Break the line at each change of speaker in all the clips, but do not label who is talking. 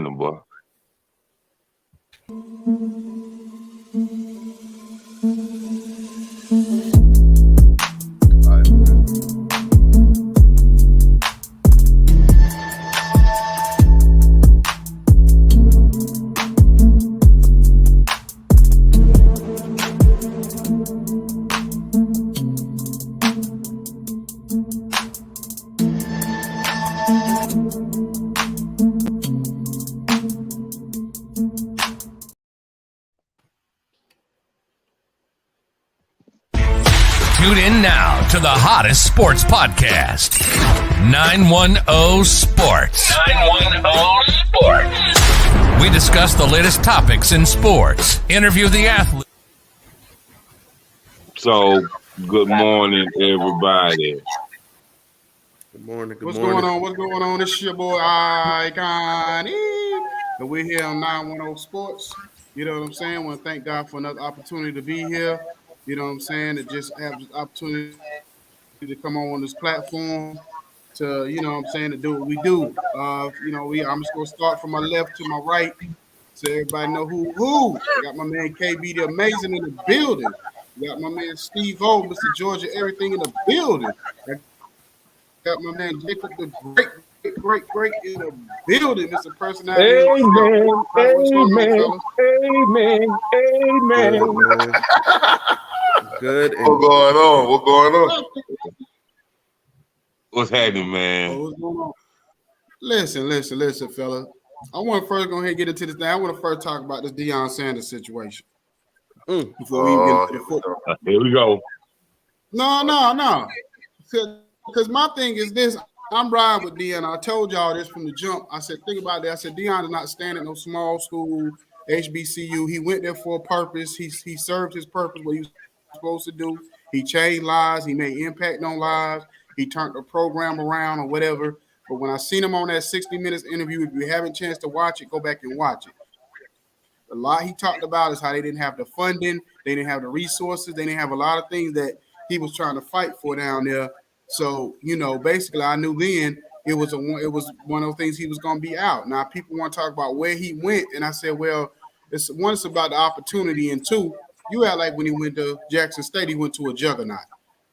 running, boy.
Tune in now to the hottest sports podcast, 910 Sports. 910 Sports. We discuss the latest topics in sports, interview the athletes.
So, good morning, everybody.
Good morning.
What's going on? What's going on? It's your boy Icon, and we're here on 910 Sports. You know what I'm saying? I want to thank God for another opportunity to be here. You know what I'm saying? To just have this opportunity to come on this platform to, you know what I'm saying, to do what we do. I'm just going to start from my left to my right so everybody know who. I got my man KB the Amazing in the building. I got my man Steve O, Mr. Georgia, everything in the building. I got my man Jacob the great in the building, Mr. Personality.
Amen.
Good.
What's going on?
What's happening, man?
What's going on? Listen, fella. I want to first go ahead and get into this thing. I want to first talk about this Deion Sanders situation. Before we even get into the football.
Here we go.
No. Because my thing is this. I'm riding with Deion. I told y'all this from the jump. I said, think about that. I said, Deion does not stand at no small school, HBCU. He went there for a purpose. He served his purpose, what he was supposed to do. He changed lives. He made impact on lives. He turned the program around or whatever. But when I seen him on that 60 Minutes interview, if you haven't a chance to watch it, go back and watch it. A lot he talked about is how they didn't have the funding, they didn't have the resources, they didn't have a lot of things that he was trying to fight for down there. So, basically I knew then it was one of those things he was going to be out. Now people want to talk about where he went, and I said, well, it's about the opportunity, and two, you act like when he went to Jackson State, he went to a juggernaut.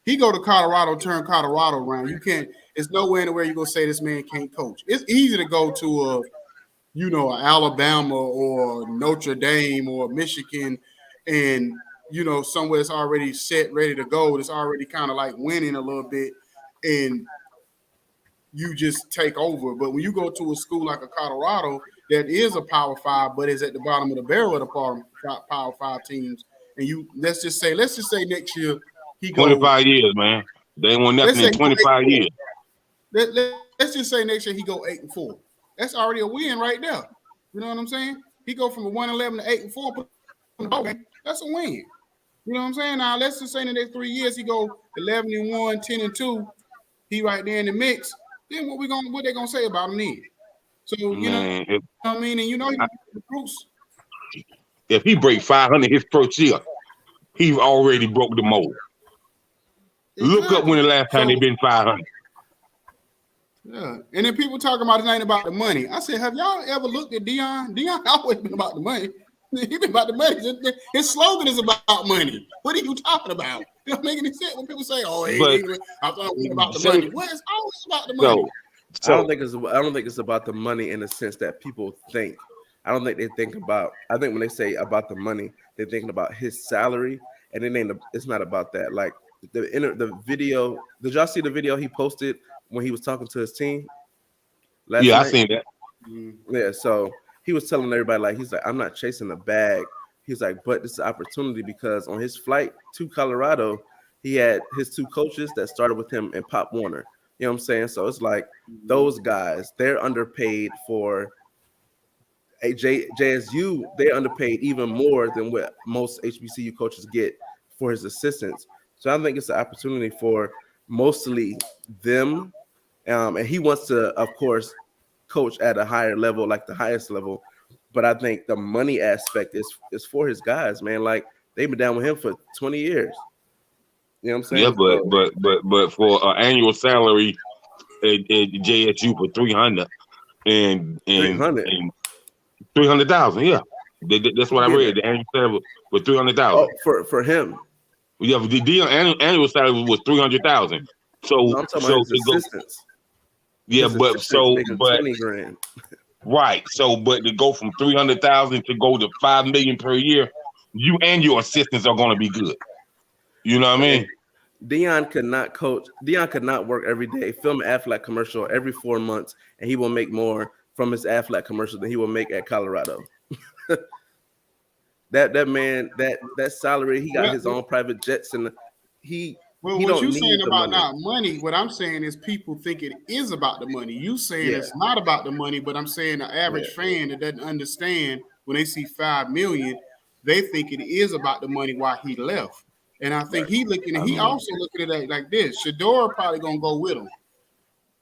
He go to Colorado, turn Colorado around. You can't. It's nowhere in the way you're gonna say this man can't coach. It's easy to go to Alabama or Notre Dame or Michigan, and somewhere that's already set, ready to go. That's already kind of like winning a little bit, and you just take over. But when you go to a school like a Colorado that is a Power 5, but is at the bottom of the barrel of the Power 5 teams, and let's just say next year he goes
25 years, man. They ain't won nothing in 25 years.
Let's just say next year he go 8-4. That's already a win right there. You know what I'm saying? He go from a 1-11 to 8-4. That's a win. You know what I'm saying? Now let's just say in the next 3 years he go 11-1, 10-2. He right there in the mix. Then what they gonna say about him then? So know what I mean, and Bruce.
If he break 500 his first year, he already broke the mold. Exactly. Look up when the last time they been 500.
Yeah, and then people talking about it ain't about the money. I said, have y'all ever looked at Deion? Deion always been about the money. He been about the money. His slogan is about money. What are you talking about? It don't make any sense when people say, I thought it was about the money. Well, it's always about the money.
I don't think it's about the money in the sense that people think. I don't think they think about. I think when they say about the money, they're thinking about his salary, and it's not about that. Like the video. Did y'all see the video he posted when he was talking to his team last night?
I seen that.
Yeah, so he was telling everybody, he's like, I'm not chasing the bag. He's like, but this is an opportunity because on his flight to Colorado, he had his two coaches that started with him and Pop Warner. You know what I'm saying? So it's like those guys, they're underpaid for JSU. They're underpaid even more than what most HBCU coaches get for his assistants. So I think it's an opportunity for mostly them. And he wants to, of course, coach at a higher level, like the highest level. But I think the money aspect is for his guys, man. Like they've been down with him for 20 years. You know what I'm saying?
Yeah, but for an annual salary at JSU for 300 and
300.
$300,000. Yeah, that's what I read. The annual salary was $300,000.
Oh, for him.
Yeah, the deal annual salary was $300,000. So,
No, I'm talking about his assistants.
Yeah,
his
but
assistants making $20,000.
Right. So, but to go from $300,000 to go to $5 million per year, you and your assistants are going to be good. You know what I mean?
Deion could not coach. Deion could not work every day, film an Aflac commercial every 4 months, and he will make more from his Aflac commercial than he will make at Colorado. that man, that salary, he got his own private jets, and he.
Well,
he
what
don't
you
need
saying
the
about
money.
not money, what I'm saying is people think it is about the money. You saying it's not about the money, but I'm saying the average fan that doesn't understand when they see $5 million, they think it is about the money why he left. And I think he also looking at it like this. Shedeur probably gonna go with him.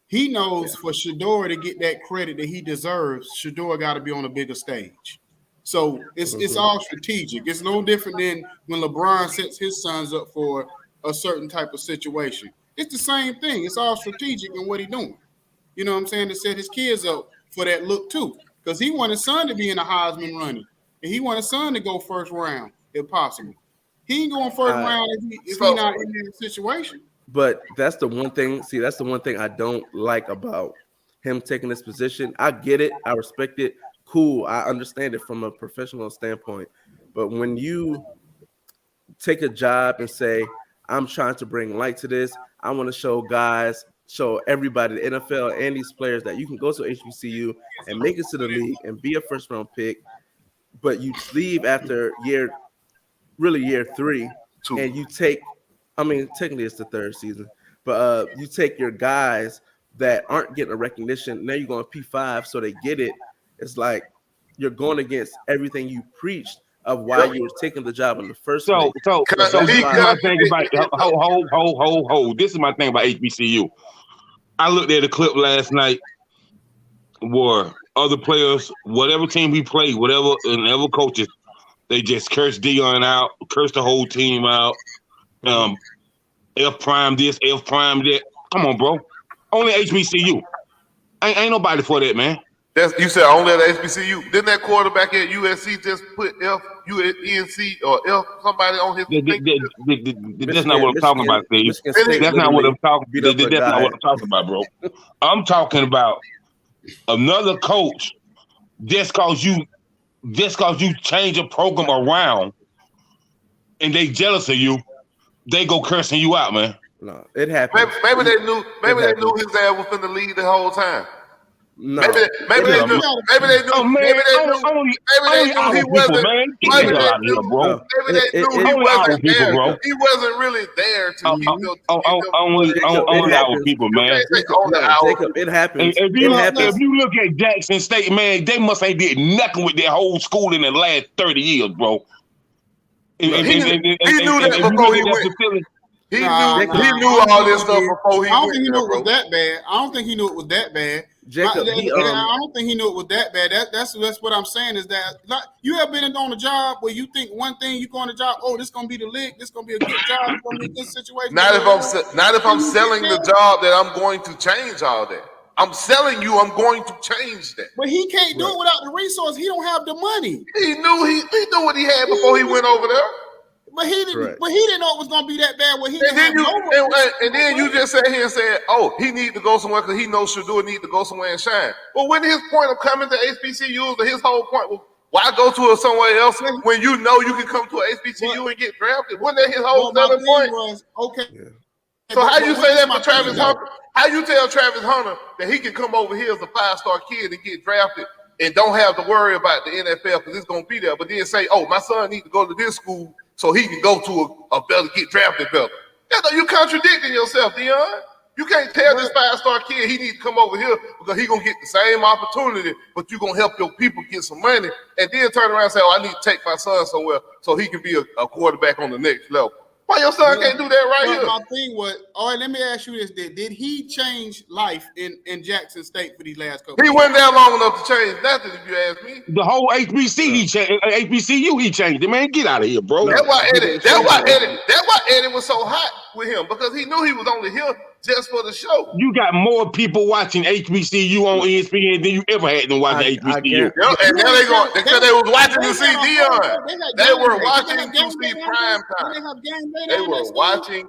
He knows for Shedeur to get that credit that he deserves, Shedeur got to be on a bigger stage. So it's all strategic. It's no different than when LeBron sets his sons up for a certain type of situation. It's the same thing. It's all strategic in what he's doing. You know what I'm saying? To set his kids up for that look too. Because he want his son to be in the Heisman running. And he want his son to go first round if possible. He ain't going first round if he's not in that situation.
But that's the one thing. See, that's the one thing I don't like about him taking this position. I get it. I respect it. Cool. I understand it from a professional standpoint. But when you take a job and say, I'm trying to bring light to this, I want to show everybody, the NFL and these players, that you can go to HBCU and make it to the league and be a first round pick, but you leave after year 3, and you take, I mean, technically it's the third season, but you take your guys that aren't getting a recognition. Now you're going P5, so they get it. It's like you're going against everything you preached of why you were taking the job in the first place.
So this is my thing about This is my thing about HBCU. I looked at a clip last night where other players, whatever team he played, whatever coaches, they just cursed Deion out, cursed the whole team out. F prime this, F prime that. Come on, bro. Only HBCU. Ain't nobody for that, man.
You said only at HBCU. Didn't that quarterback at USC just put F, UNC, or F somebody on his
That's not what I'm talking about, Steve. That's not what I'm talking about. That's not what I'm talking about, bro. I'm talking about another coach just cause you change a program around and they jealous of you, they go cursing you out, man.
No, it happened.
Maybe they knew his ass was in the league the whole time.
No.
Maybe they knew he wasn't. Maybe they knew he wasn't there. He wasn't really there to keep
only our people, man.
Jacob, it happens.
If you look at Jackson State, man, they must ain't did nothing with their whole school in the last 30 years, bro.
He knew that before he went. He knew all this stuff before he went.
I don't think he knew it was that bad. I don't think he knew it was that bad.
Jacob,
I don't think he knew it was that bad. That's what I'm saying is that you have been on a job where you think one thing, you go on a job, oh, this gonna be the lick, this gonna be a good job, it's gonna be a good situation.
Not if I'm selling the job that I'm going to change all that. I'm selling you, I'm going to change that.
But he can't do it without the resource. He don't have the money.
He knew what he had before he went over there.
But he didn't. But he didn't know it was gonna be that bad.
And then you just sat here and said, "Oh, he needs to go somewhere because he knows Shedeur need to go somewhere and shine." Well, when his point of coming to HBCUs, his whole point was, why go to somewhere else when you know you can come to an HBCU and get drafted? Wasn't that his whole selling point?
Was, okay.
Yeah. So how you say that for Travis Hunter? How you tell Travis Hunter that he can come over here as a 5-star kid and get drafted and don't have to worry about the NFL because it's gonna be there, but then say, "Oh, my son needs to go to this school." So he can go to a better, get drafted better. You contradicting yourself, Deion. You can't tell this 5-star kid he needs to come over here because he's going to get the same opportunity, but you're going to help your people get some money, and then turn around and say, "Oh, I need to take my son somewhere so he can be a quarterback on the next level." Why your son can't do that right here?
My thing was, all right, let me ask you this. Did he change life in Jackson State for these last couple
He wasn't there long enough to change nothing, if you ask me.
The whole HBCU he changed it, man. Get out of here, bro.
That's why Eddie was so hot with him, because he knew he was only here just for the show.
You got more people watching HBCU on ESPN than you ever had than watching HBCU.
And now they going because they was watching to see Dion. They were watching to see prime time. They were watching.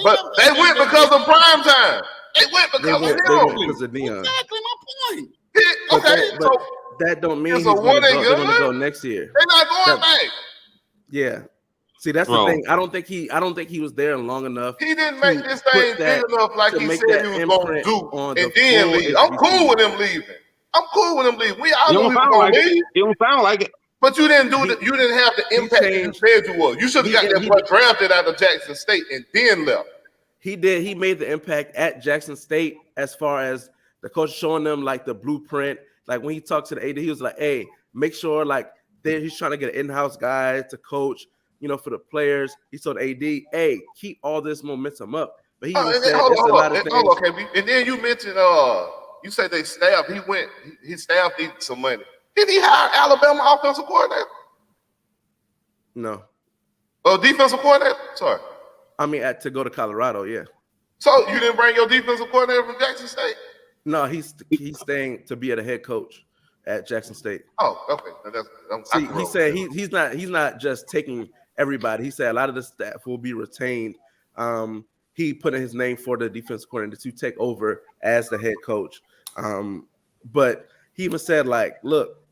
But they went because of prime time. They went because of him.
Because of Dion.
Exactly my point.
Okay,
but that don't mean they're going to go next year.
They're not going back.
Yeah. See, that's the thing. I don't think he was there long enough.
He didn't make this thing big enough like he said he was going to do, and then leave. I'm cool with him leaving. We all know he was going to leave.
It don't sound like it.
But you didn't do you didn't have the impact that you said you was. You should have got that boy drafted out of Jackson State and then left.
He did. He made the impact at Jackson State as far as the coach showing them like the blueprint. Like when he talked to the AD, he was like, "Hey, make sure like he's trying to get an in-house guy to coach." For the players, he told AD, "Hey, keep all this momentum up." But he said
hold on, KB. And then you mentioned, you said they staff. His staff needed some money. Did he hire Alabama offensive coordinator?
No.
Oh, defensive coordinator? Sorry.
I mean, to go to Colorado, yeah.
So you didn't bring your defensive coordinator from Jackson State?
No, he's staying to be the head coach at Jackson State.
Oh, okay.
He said he's not just taking everybody. He said a lot of the staff will be retained. He put in his name for the defensive coordinator to take over as the head coach. But he even said, like, look,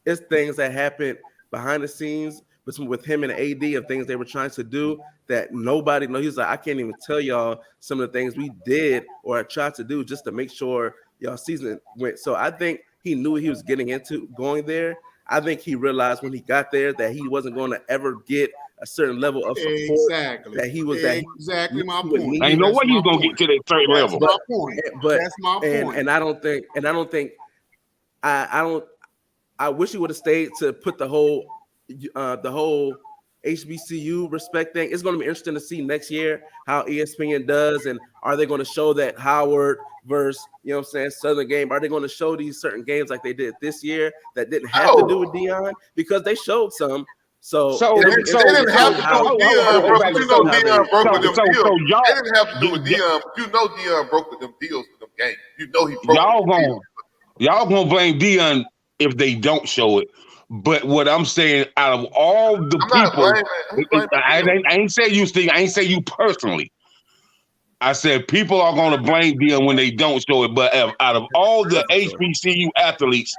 it's things that happen behind the scenes with him and AD of things they were trying to do that nobody knows. He's like, I can't even tell y'all some of the things we did or tried to do just to make sure y'all season went. So I think he knew he was getting into going there. I think he realized when he got there that he wasn't going to ever get a certain level of support.
Exactly.
That he was
exactly my point.
Ain't no way you gonna get to that third level.
That's my point. That's my point.
And I don't think I wish he would have stayed to put the whole HBCU respect thing. It's going to be interesting to see next year how ESPN does, and are they going to show that Howard versus Southern game? Are they going to show these certain games like they did this year that didn't have to do with Dion? Because they showed some. So
they didn't have to do with Dion, bro. You know Dion broke with them deals. They didn't have to do with Dion, but you know Dion broke with them deals with them games. You know he broke.
Y'all gonna blame Dion if they don't show it. But what I'm saying, out of all the people, I ain't say you, Steve. I ain't say you personally. I said people are going to blame Dion when they don't show it. But out of all the HBCU athletes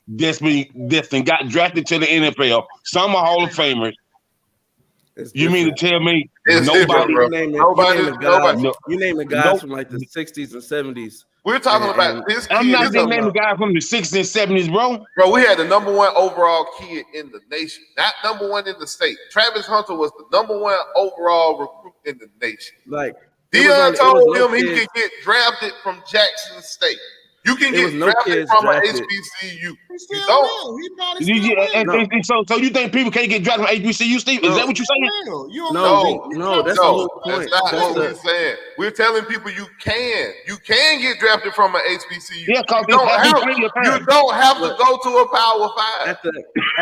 that's got drafted to the NFL, some are Hall of Famers. You mean to tell me nobody?
You name the guys from like the 60s and 70s.
We're talking about this kid.
I'm not naming the guy from the 60s and 70s, bro.
Bro, we had the number one overall kid in the nation, not number one in the state. Travis Hunter was the number one overall recruit in the nation.
Like
Dion told him he could get drafted from Jackson State. You can get drafted from an HBCU.
He probably
So you think people can't get drafted from HBCU, Steve? Is that what you're saying?
No, that's the whole point.
That's not what we're saying. We're telling people you can get drafted from an HBCU.
Yeah, because
you don't have to go to a Power 5.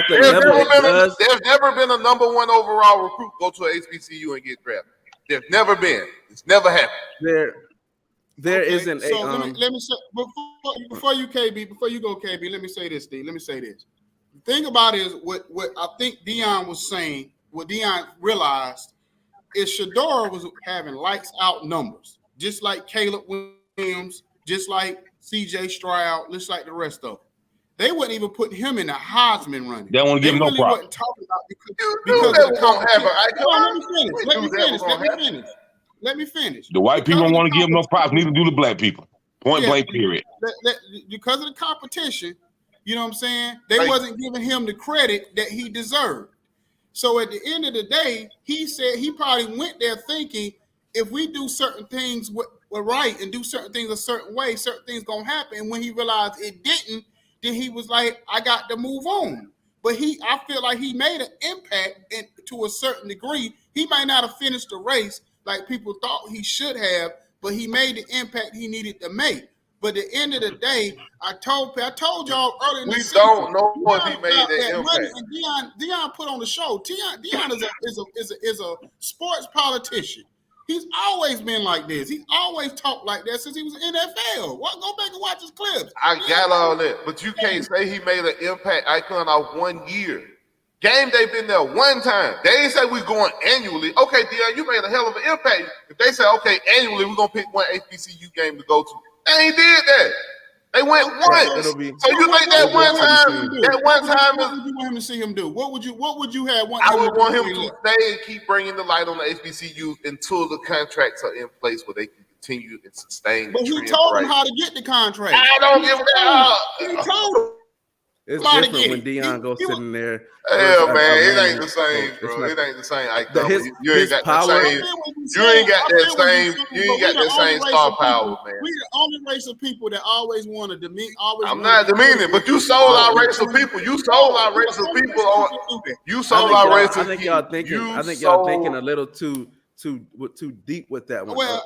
There's never been a number one overall recruit go to an HBCU and get drafted. There's never been. It's never happened.
There isn't a.
So let me say before you go, KB. Let me say this, Steve. Let me say this. The thing about it is what I think Dion was saying. What Dion realized is Shedeur was having lights out numbers, just like Caleb Williams, just like C.J. Stroud, just like the rest of them. They wouldn't even put him in a Heisman running.
They won't give him no props.
Wasn't talking about because of the competition. Let me finish.
The white people don't want to give them no props, neither do the black people. Point blank, period.
Because of the competition, you know what I'm saying? They wasn't giving him the credit that he deserved. So at the end of the day, he said he probably went there thinking if we do certain things right and do certain things a certain way, certain things gonna happen. And when he realized it didn't, then he was like, I got to move on. But I feel like he made an impact to a certain degree. He might not have finished the race like people thought he should have, but he made the impact he needed to make. But at the end of the day, I told y'all earlier in the season,
we don't know what he made that impact.
And Dion put on the show. Dion is a sports politician. He's always been like this. He's always talked like that since he was in NFL. What? Go back and watch his clips.
I got all that, but you can't say he made an impact icon off 1 year. Game day been there one time. They ain't say we going annually. Okay, Deion, you made a hell of an impact. If they say, okay, annually, we're going to pick one HBCU game to go to. They ain't did that. They went once. So you think that one time,
what would you want him to see him do? What would you have
I would want him to stay and keep bringing the light on the HBCU until the contracts are in place where they can continue and sustain.
But he told him how to get the contract.
I don't give a damn.
He told him.
It's different when Deion goes sitting there.
Hell, man, it ain't the same, bro. It ain't the same. You ain't got the same. You ain't got that same. You ain't got that same star power, man.
We the only race of people that always want to demean.
I'm not demeaning, but you sold our race of people. You sold our race of people on. You sold our race of people.
I think y'all thinking a little too deep with that one.
Well,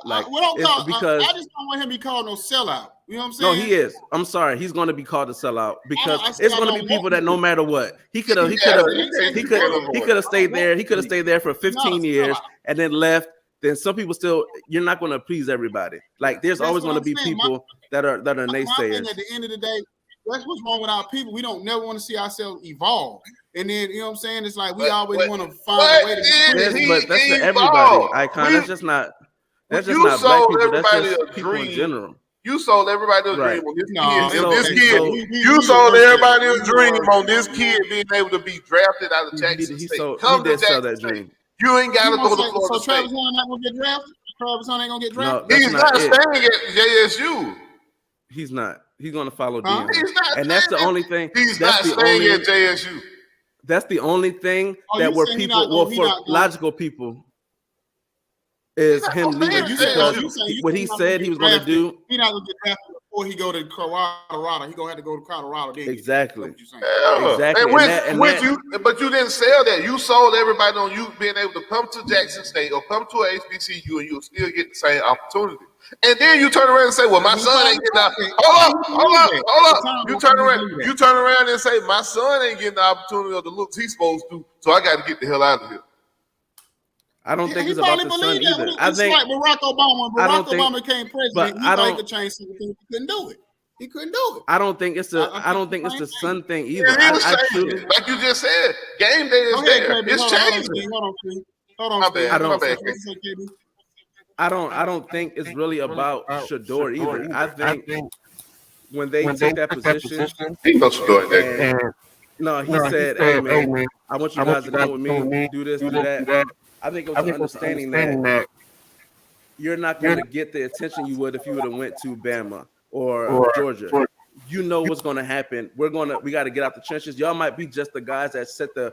because
I just don't want him to be called no sellout. You know what I'm saying?
No, he is. I'm sorry. He's going to be called a sellout because it's going to be people that no matter what, he could have stayed there. He could have stayed there for 15 years and then left. Then some people still, you're not going to please everybody. Like there's always going to be people that are naysayers.
At the end of the day, that's what's wrong with our people. We don't never want to see ourselves evolve. And then you know what I'm saying? It's like we always want to find a way to.
But that's for everybody. Icon. That's just not. That's just not black people. That's just people in general.
You sold everybody a dream on this kid. You sold everybody a dream on this kid being able to be drafted out of Jackson State.
He did sell that dream.
You ain't got to go to Florida
State. So Travis Hunter not gonna get drafted? Travis Hunter ain't gonna get drafted?
No, he's not staying at JSU.
He's not. He's gonna follow Deion.
And
that's the only thing.
He's not staying at JSU.
That's the only thing that were people, for logical people, is him leaving. What he said he was going to do.
He's not going to get drafted before he go to Colorado. He going to have to go to Colorado.
Exactly.
Exactly. But you didn't sell that. You sold everybody on you being able to come to Jackson State or come to a HBCU and you'll still get the same opportunity. And then you turn around and say, well, my son ain't getting out. Hold up. You turn around and say, my son ain't getting the opportunity or the looks he's supposed to, so I got to get the hell out of here.
I don't think it's about the son either. I think
like Barack Obama. When Barack Obama became president, he thought he could change something. He couldn't do it. He couldn't do it.
I don't think it's the son thing either.
Like you just said, game day is there. It's changing.
Hold on.
I don't think it's really about Shador either. I think when they take that position,
he knows Shador.
No, he said, "Hey man, I want you guys to come with me, do this, do that." I think it was understanding that you're not going to get the attention you would if you would have went to Bama or Georgia. You know what's going to happen. We got to get out the trenches. Y'all might be just the guys that set the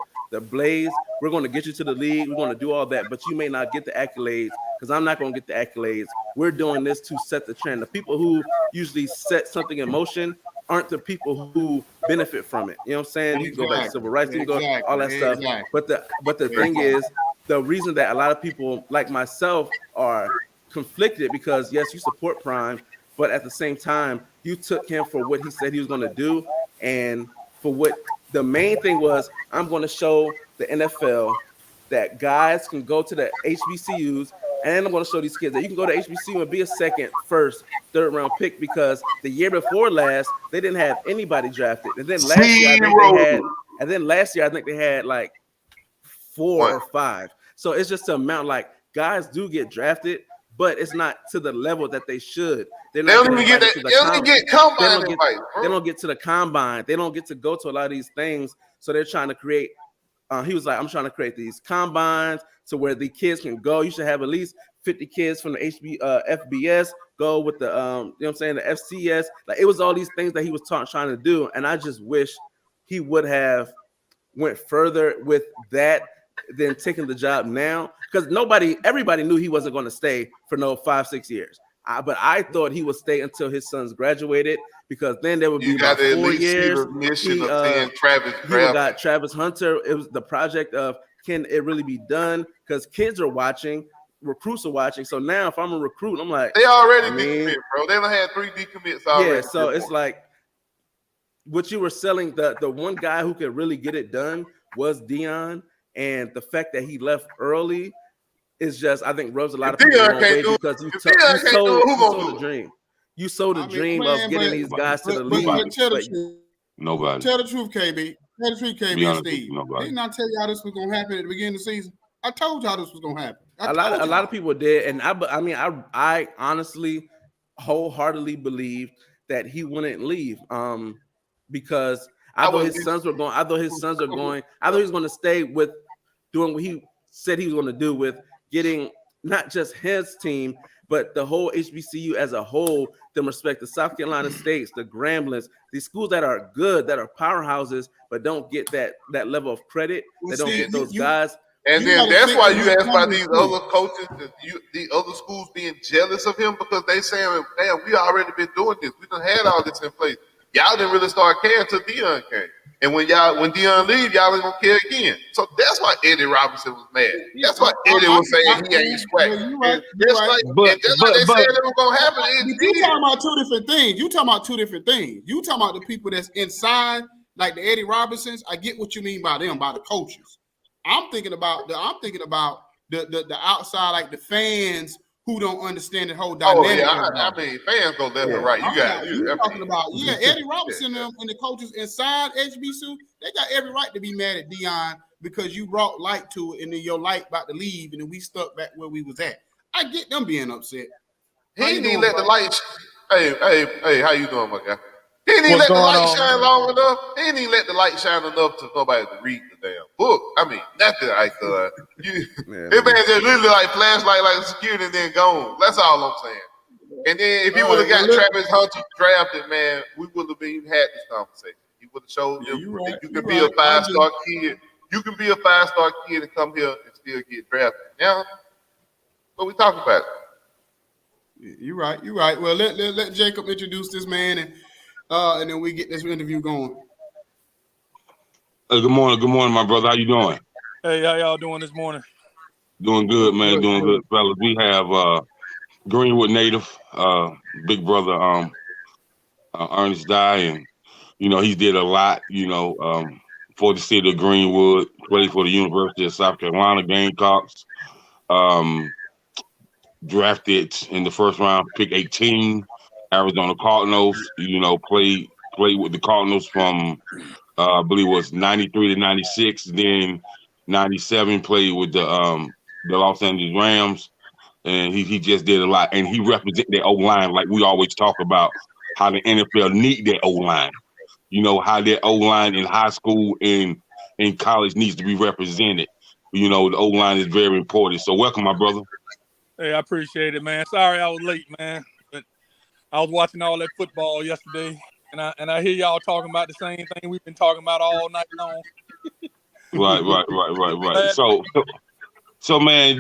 blaze. We're going to get you to the league. We're going to do all that, but you may not get the accolades because I'm not going to get the accolades. We're doing this to set the trend. The people who usually set something in motion aren't the people who benefit from it. You know what I'm saying? You can go back to civil rights, you can go all that stuff. But the thing is, the reason that a lot of people like myself are conflicted because yes, you support Prime, but at the same time, you took him for what he said he was going to do, and for what the main thing was, I'm going to show the NFL that guys can go to the HBCUs, and I'm going to show these kids that you can go to HBCU and be a second, first, third round pick because the year before last they didn't have anybody drafted, and then last year I think they had like 4 or 5. So it's just the amount. Like guys do get drafted, but it's not to the level that they should. They don't even get combine. They don't get to the combine. They don't get to go to a lot of these things. So they're trying to create. He was like, I'm trying to create these combines to where the kids can go. You should have at least 50 kids from the FBS go with the you know what I'm saying, the FCS. Like it was all these things that he was trying to do, and I just wish he would have went further with that than taking the job now, because everybody knew he wasn't going to stay for no 5-6 years. But I thought he would stay until his sons graduated, because then there would be about 4 years. He got Travis Hunter. It was the project of, can it really be done? Because kids are watching, recruits are watching. So now if I'm a recruit, I'm like,
they already decommit, bro. They done had 3 decommits already.
Yeah, so it's like what you were selling, the one guy who could really get it done was Deion. And the fact that he left early, it's just I think rubs a lot of people the wrong way because you sold the dream. You sold the dream of getting these guys to the league.
Nobody.
Tell the truth, KB. Tell the truth, KB and Steve. Didn't I tell y'all this was gonna happen at the beginning of the season? I told y'all this was gonna happen.
A lot of people did, and I honestly, wholeheartedly believe that he wouldn't leave, because I thought his sons were going. I thought he was going to stay with doing what he said he was going to do with getting not just his team, but the whole HBCU as a whole. Them respect the South Carolina States, the Gramblin's, these schools that are good, that are powerhouses, but don't get that level of credit. They don't get those guys.
And then that's why you ask about these other coaches, the other schools being jealous of him because they saying, "Damn, we already been doing this. We done had all this in place. Y'all didn't really start caring until Deion came. And when Deion leave, y'all ain't gonna care again." So that's why Eddie Robinson was mad. That's why Eddie was saying he ain't swag. That's why they said it was gonna happen.
You talking about two different things. You talking about the people that's inside, like the Eddie Robinsons. I get what you mean by them, by the coaches. I'm thinking about the outside, like the fans who don't understand the whole dynamic.
I mean, fans go left and right.
You talking about Eddie Robinson and the coaches inside HBCU, they got every right to be mad at Deion because you brought light to it and then your light about to leave and then we stuck back where we was at. I get them being upset.
He didn't let the light. Hey, how you doing, my guy? He didn't even let the light shine long enough. He didn't even let the light shine enough to nobody to read the damn book. I mean, nothing I could. It man just literally like flashlight, like security, and then gone. That's all I'm saying. And then if he would have got Travis Hunter drafted, man, we would have even had this conversation. He would have showed them that you can be a 5-star kid. You can be a 5-star kid and come here and still get drafted. Now, what we talking about?
You're right. Well, let Jacob introduce this man and then we get this interview going.
Good morning, my brother. How you doing?
Hey, how y'all doing this morning?
Doing good, man. Doing good, fellas. We have Greenwood native, big brother, Ernest Dye, and he did a lot, for the city of Greenwood. Played for the University of South Carolina Gamecocks. Drafted in the first round, pick 18. Arizona Cardinals, played with the Cardinals from I believe it was 93 to 96. Then 97 played with the Los Angeles Rams, and he just did a lot. And he represented the O-line like we always talk about how the NFL need that O-line. How that O-line in high school and in college needs to be represented. The O-line is very important. So welcome, my brother.
Hey, I appreciate it, man. Sorry I was late, man. I was watching all that football yesterday, and I hear y'all talking about the same thing we've been talking about all night long.
Right. So man,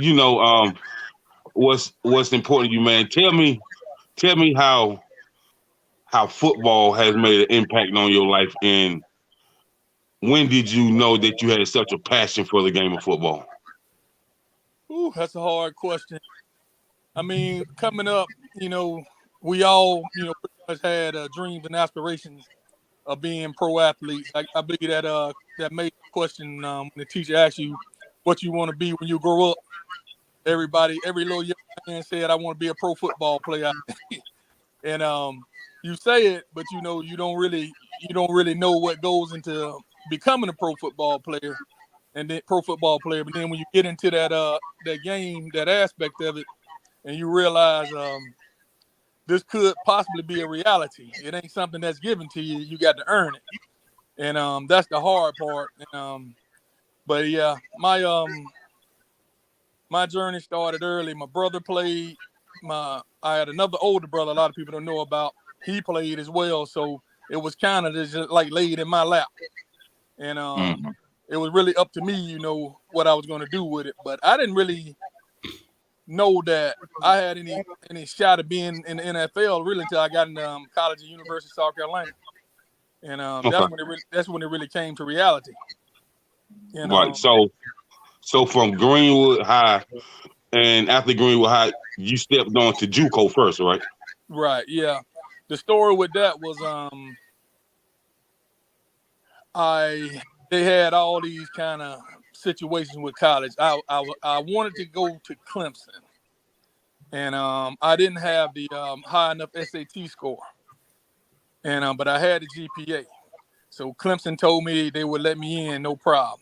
what's important to you, man? Tell me how football has made an impact on your life, and when did you know that you had such a passion for the game of football?
Ooh, that's a hard question. I mean, coming up, we all, pretty much had dreams and aspirations of being pro athletes. I believe that made the question when the teacher asks you what you want to be when you grow up. Every little young man said, "I want to be a pro football player." And you say it, but you don't really know what goes into becoming a pro football player, and then pro football player. But then when you get into that game, that aspect of it, and you realize this could possibly be a reality. It ain't something that's given to you. You got to earn it. And that's the hard part. But yeah, my journey started early. My brother played. I had another older brother a lot of people don't know about. He played as well. So it was kind of just like laid in my lap. And it was really up to me, what I was going to do with it. But I didn't really know that I had any shot of being in the NFL really until I got into college at University of South Carolina, and that's when it really came to reality.
Right. So from Greenwood High, and after Greenwood High, you stepped on to JUCO first, right?
Right. Yeah. The story with that was they had all these kind of situations with college. I wanted to go to Clemson, and I didn't have the high enough SAT score, and but I had the GPA. So Clemson told me they would let me in, no problem.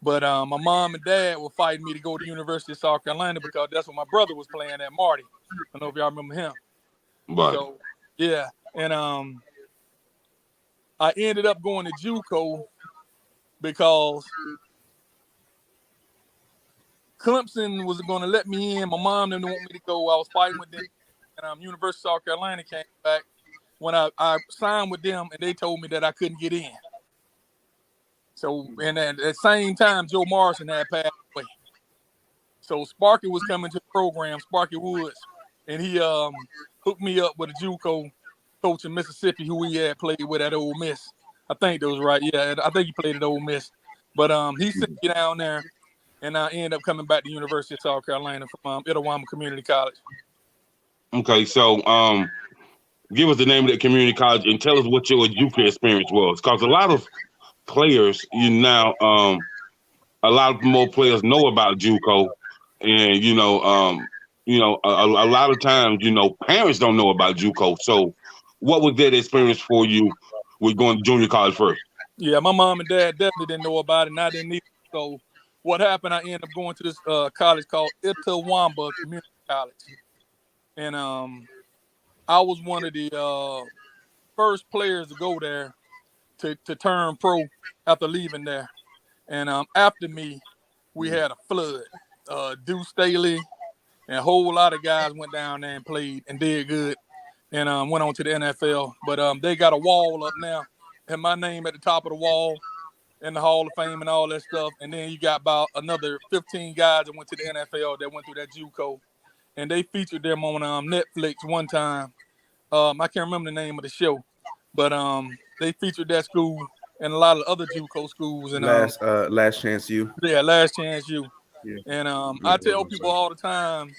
But my mom and dad were fighting me to go to the University of South Carolina because that's what my brother was playing at, Marty. I don't know if y'all remember him.
Right.
So, yeah. And I ended up going to JUCO because Clemson was going to let me in. My mom didn't want me to go. I was fighting with them. And University of South Carolina came back when I signed with them, and they told me that I couldn't get in. So, and at the same time, Joe Morrison had passed away. So Sparky was coming to the program, Sparky Woods, and he hooked me up with a JUCO coach in Mississippi who he had played with at Ole Miss. I think that was right. Yeah, I think he played at Ole Miss. But he sent me down there, and I ended up coming back to University of South Carolina from Itawamba Community College.
Okay, so give us the name of that community college and tell us what your JUCO experience was, because a lot of players, a lot more players know about JUCO, and a lot of times, parents don't know about JUCO. So, what was that experience for you with going to junior college first?
Yeah, my mom and dad definitely didn't know about it, and I didn't either. So, what happened? I ended up going to this college called Itawamba Community College, and I was one of the first players to go there to turn pro after leaving there. And after me, we had a flood. Deuce Staley and a whole lot of guys went down there and played and did good and went on to the NFL. But they got a wall up now, and my name at the top of the wall in the Hall of Fame and all that stuff. And then you got about another 15 guys that went to the NFL that went through that JUCO. And they featured them on Netflix one time. I can't remember the name of the show, but they featured that school and a lot of other JUCO schools. And
Last Chance U.
Yeah, Last Chance U.
Yeah.
And I tell people all the time,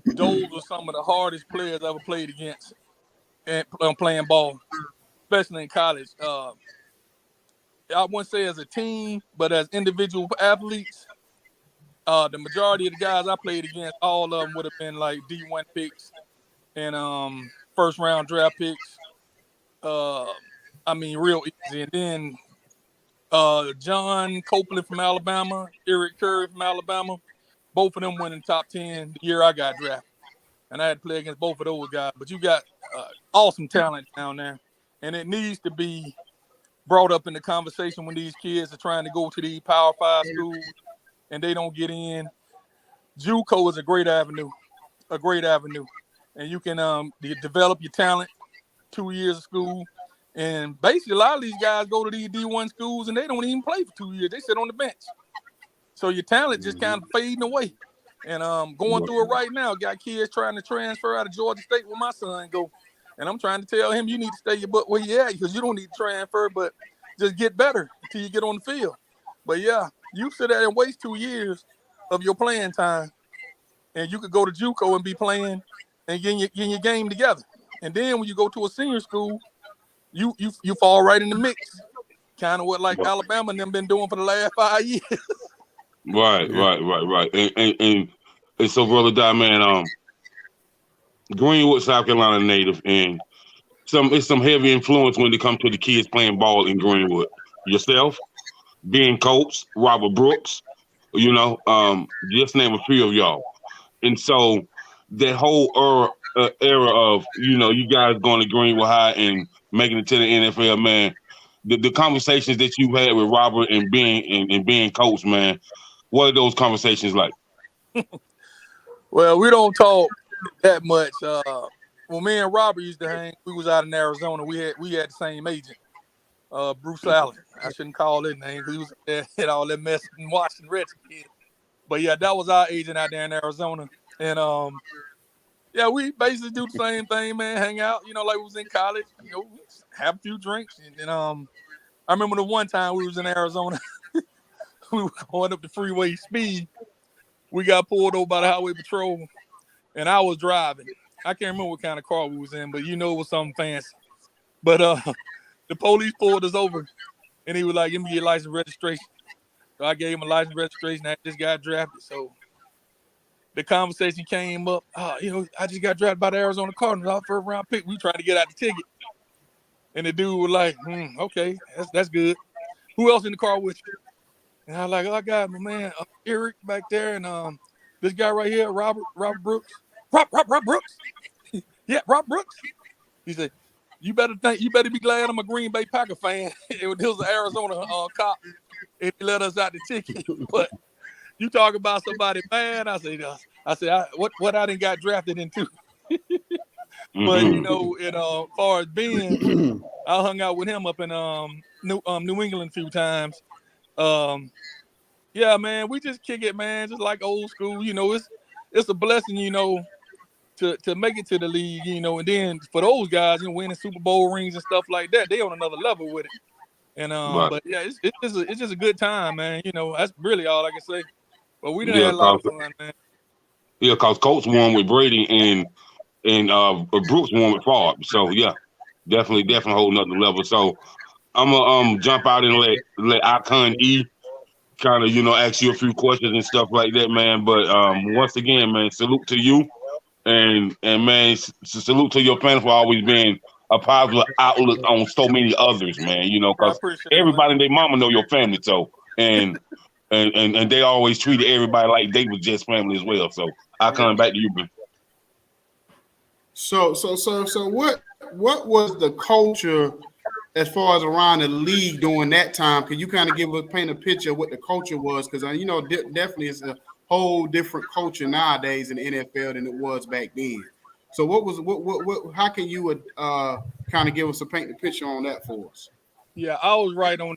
those are some of the hardest players I ever played against and playing ball, especially in college. I wouldn't say as a team, but as individual athletes, the majority of the guys I played against, all of them would have been like D1 picks and first round draft picks. Real easy. And then John Copeland from Alabama, Eric Curry from Alabama, both of them went in top 10 the year I got drafted. And I had to play against both of those guys. But you got awesome talent down there. And it needs to be brought up in the conversation when these kids are trying to go to these Power 5 schools and they don't get in. JUCO is a great avenue. And you can develop your talent, 2 years of school. And basically, a lot of these guys go to these D1 schools and they don't even play for 2 years. They sit on the bench. So your talent just kind of fading away. And going through it right now, got kids trying to transfer out of Georgia State where my son go. And I'm trying to tell him, you need to stay your butt where you at because you don't need to transfer, but just get better until you get on the field. But yeah, you sit there and waste 2 years of your playing time, and you could go to JUCO and be playing and getting your game together. And then when you go to a senior school, you fall right in the mix. Kind of what like Alabama and them been doing for the last 5 years.
Right. And so, Brother Dye, man, Greenwood, South Carolina native, and it's some heavy influence when it comes to the kids playing ball in Greenwood. Yourself, being coach, Robert Brooks, just name a few of y'all. And so that whole era of, you guys going to Greenwood High and making it to the NFL, man, the conversations that you've had with Robert and being coach, man, what are those conversations like?
Well, we don't talk that much. When me and Robert used to hang, we was out in Arizona. We had the same agent, Bruce Allen. I shouldn't call his name because he was there at all that mess and watching Redskins. But yeah, that was our agent out there in Arizona. And we basically do the same thing, man. Hang out, like we was in college. Have a few drinks. And I remember the one time we was in Arizona. We were going up the freeway speed. We got pulled over by the highway patrol, and I was driving. I can't remember what kind of car we was in, but it was something fancy. But the police pulled us over, and he was like, "Give me your license registration." So I gave him a license registration. I just got drafted. So the conversation came up. I just got drafted by the Arizona Cardinals. Our first round pick. We tried to get out the ticket, and the dude was like, "Okay, that's good. Who else in the car with you?" And I was like, "Oh, I got my man Eric back there, and this guy right here, Robert Brooks. Rob Brooks. Yeah, Rob Brooks." He said, You better be glad I'm a Green Bay Packer fan. It was an Arizona cop, and he let us out the ticket. But you talk about somebody mad. I say, what I done got drafted into. But as far as Ben, I hung out with him up in New England a few times. Yeah, man, we just kick it, man, just like old school. It's a blessing, to make it to the league, and then for those guys, winning Super Bowl rings and stuff like that, they on another level with it. And
Right.
but yeah, it's just a good time, man. That's really all I can say. But we done had a lot of fun, man.
Yeah, because Colts won with Brady and Brooks won with Favre. So yeah, definitely a whole nother level. So I'm gonna jump out and let Icon E kind of ask you a few questions and stuff like that, man. But once again, man, salute to you, and man, salute to your fans for always being a positive outlook on so many others, man. Because everybody and their mama know your family, so and they always treated everybody like they was just family as well. So I come back to you, man.
So what was the culture as far as around the league during that time? Could you kind of paint a picture of what the culture was? Because definitely it's a whole different culture nowadays in the NFL than it was back then. So what how can you kind of give us paint the picture on that for us?
Yeah, I was right on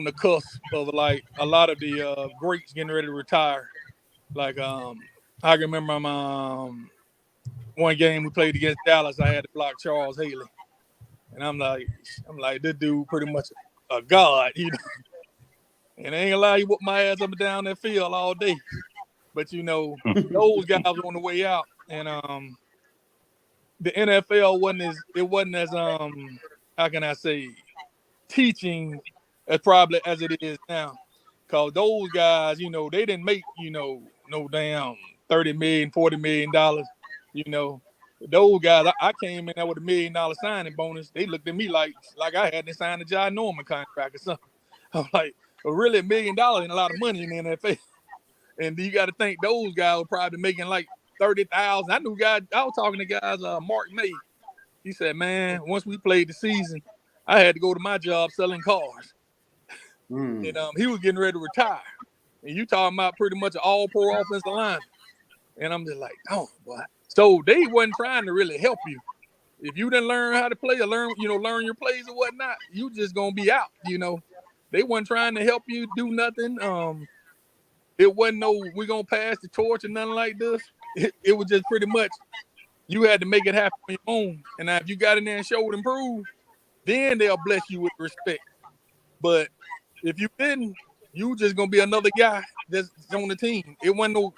the cusp of like a lot of the greats getting ready to retire. Like I can remember one game we played against Dallas, I had to block Charles Haley. And I'm like, this dude pretty much a god, And I ain't gonna lie, he whooped my ass up and down that field all day. But those guys were on the way out, and the NFL wasn't as how can I say, teaching as probably as it is now. Cause those guys, they didn't make no damn $30 million, $40 million. Those guys, I came in there with $1 million signing bonus. They looked at me like I hadn't signed a John Norman contract or something. I'm like, but really $1 million ain't a lot of money in the NFL. And you got to think those guys were probably making like 30,000. I knew guys. I was talking to guys. Mark May. He said, "Man, once we played the season, I had to go to my job selling cars." And he was getting ready to retire. And you talking about pretty much an all-pro offensive line. And I'm just like, oh, boy. So they wasn't trying to really help you. If you didn't learn how to play or learn your plays or whatnot, you just gonna be out. They wasn't trying to help you do nothing. It wasn't no we're gonna pass the torch or nothing like this. It was just pretty much you had to make it happen on your own. And now if you got in there and showed and proved, then they'll bless you with respect. But if you didn't, you just gonna be another guy that's on the team. It wasn't no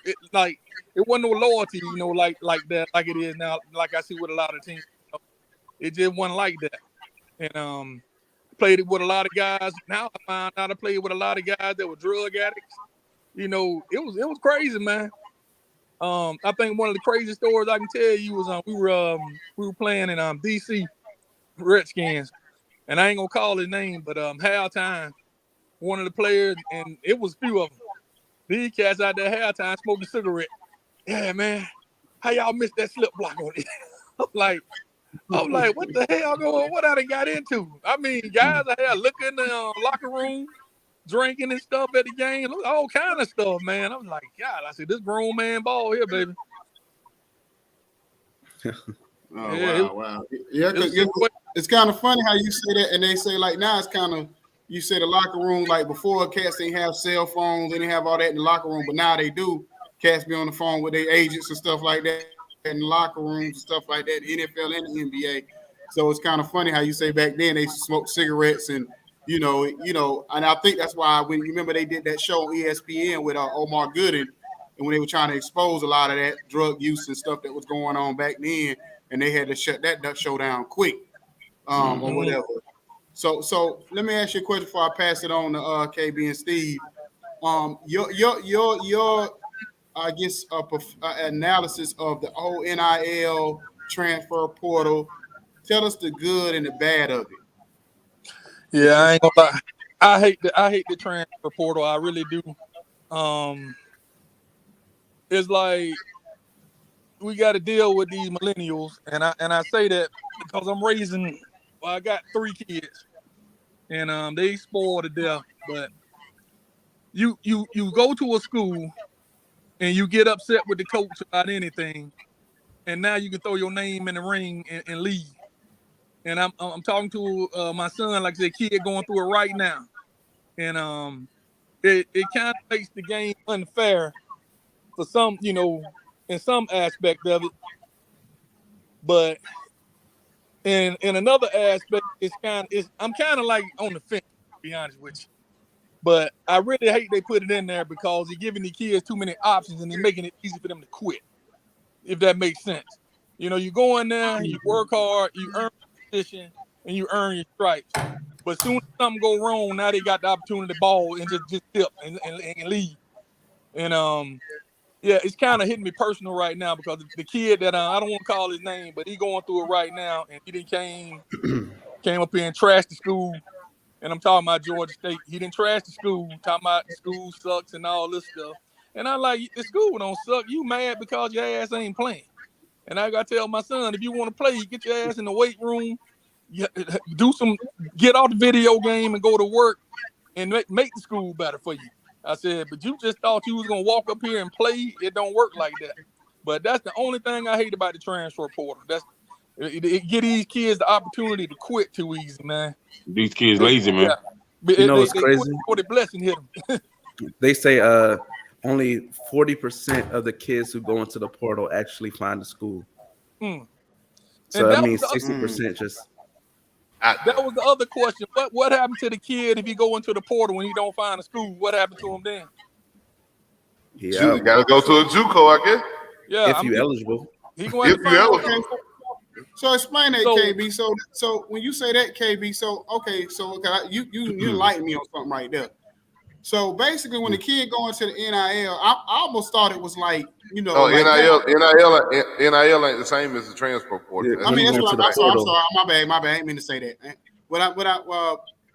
loyalty, like that, like it is now, like I see with a lot of teams. It just wasn't like that. And played it with a lot of guys. Now I found out I played with a lot of guys that were drug addicts. It was crazy, man. I think one of the crazy stories I can tell you was we were playing in DC Redskins, and I ain't gonna call his name, but halftime, one of the players, and it was a few of them. These cats out there halftime smoking cigarette. Yeah, man, how y'all missed that slip block on it? I'm like, what the hell what I done got into? I mean, guys out here looking in the locker room, drinking and stuff at the game, all kind of stuff, man. I'm like, God, I said, this grown man ball here, baby.
Wow. Yeah, it's kind of funny how you say that, and they say like now it's kind of, you say the locker room, like before cats didn't have cell phones, they didn't have all that in the locker room, but now they do. Cats be on the phone with their agents and stuff like that in the locker rooms and stuff like that, the NFL and the NBA. So it's kind of funny how you say back then they smoked cigarettes and and I think that's why when you remember they did that show on ESPN with Omar Gooding, and when they were trying to expose a lot of that drug use and stuff that was going on back then, and they had to shut that show down quick, or whatever. So let me ask you a question before I pass it on to KB and Steve. Your I guess analysis of the whole NIL transfer portal. Tell us the good and the bad of it.
Yeah, I ain't gonna lie. I hate the transfer portal. I really do. It's like we got to deal with these millennials, and I say that because I'm raising. Well, I got 3 kids, and they spoiled to death. But you go to a school and you get upset with the coach about anything, and now you can throw your name in the ring and leave. And I'm talking to my son, like I said, kid going through it right now, and it kind of makes the game unfair for some, in some aspect of it. But in another aspect, I'm kind of like on the fence, to be honest with you. But I really hate they put it in there because you're giving the kids too many options and they're making it easy for them to quit, if that makes sense. You go in there, you work hard, you earn your position, and you earn your stripes. But soon as something go wrong, now they got the opportunity to ball and just tip and leave. And yeah, it's kind of hitting me personal right now because the kid that I don't want to call his name, but he going through it right now, and he didn't came up here and trashed the school. And I'm talking about Georgia State. He didn't trash the school, talking about the school sucks and all this stuff. And I'm like, the school don't suck. You mad because your ass ain't playing. And I got to tell my son, if you want to play, you get your ass in the weight room, get off the video game and go to work and make the school better for you. I said, but you just thought you was going to walk up here and play. It don't work like that. But that's the only thing I hate about the transfer portal. It get these kids the opportunity to quit too easy, man.
These kids lazy, man.
Yeah. What's crazy?
Or the blessing hit them.
They say only 40% of the kids who go into the portal actually find a school. So that means 60% just.
That was the other question. What happened to the kid if he go into the portal when he don't find a school? What happened to him then?
Yeah, you gotta go to a JUCO, I guess.
Yeah,
if you're eligible.
If you're eligible.
So explain that, KB. So when you say that, KB, you enlighten me on something right there. So basically, when the kid going to the NIL, I almost thought it was like,
NIL ain't the same as the transfer portal.
Yeah, I mean, that's what I'm sorry. My bad. I didn't mean to say that.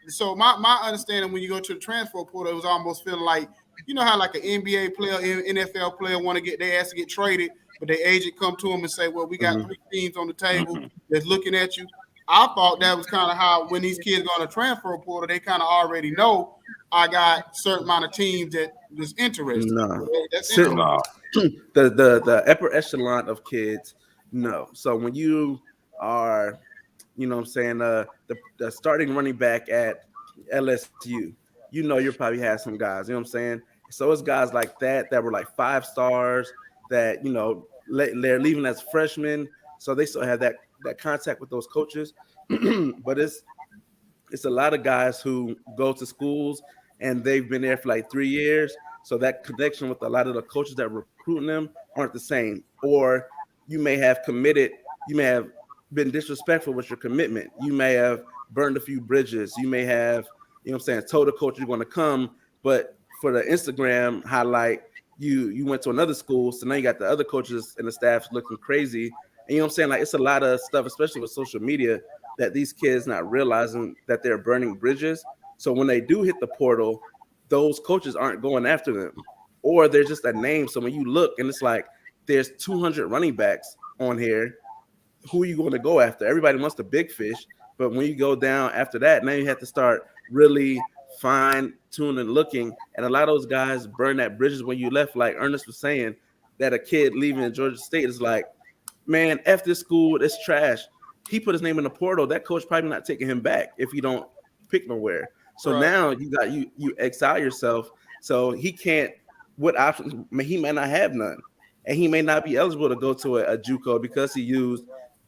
So my understanding when you go to the transfer portal, it was almost feeling like, how like an NBA player, NFL player want to get their ass to get traded, but their agent come to them and say, well, we got 3 teams on the table that's looking at you. I thought that was kind of how when these kids go on a transfer portal, they kind of already know I got a certain amount of teams that was interested.
No, the upper echelon of kids, no. So when you are, the starting running back at LSU, you'll probably have some guys, So it's guys like that were like 5 stars that, they're leaving as freshmen. So they still have that contact with those coaches. But it's a lot of guys who go to schools and they've been there for like 3 years. So that connection with a lot of the coaches that are recruiting them aren't the same. Or you may have been disrespectful with your commitment. You may have burned a few bridges. You may have, told the coach you're going to come, but for the Instagram highlight, you went to another school. So now you got the other coaches and the staff looking crazy. And like it's a lot of stuff, especially with social media, that these kids not realizing that they're burning bridges. So when they do hit the portal, those coaches aren't going after them, or they're just a name. So when you look and it's like there's 200 running backs on here, who are you going to go after? Everybody wants the big fish, but when you go down after that, now you have to start really fine tuning looking. And a lot of those guys burn that bridges when you left. Like Ernest was saying, that a kid leaving Georgia State is like, man, F this school, it's trash. He put his name in the portal. That coach probably not taking him back if you don't pick nowhere. So now you exile yourself. So he can't. What options? He may not have none, and he may not be eligible to go to a JUCO because he used,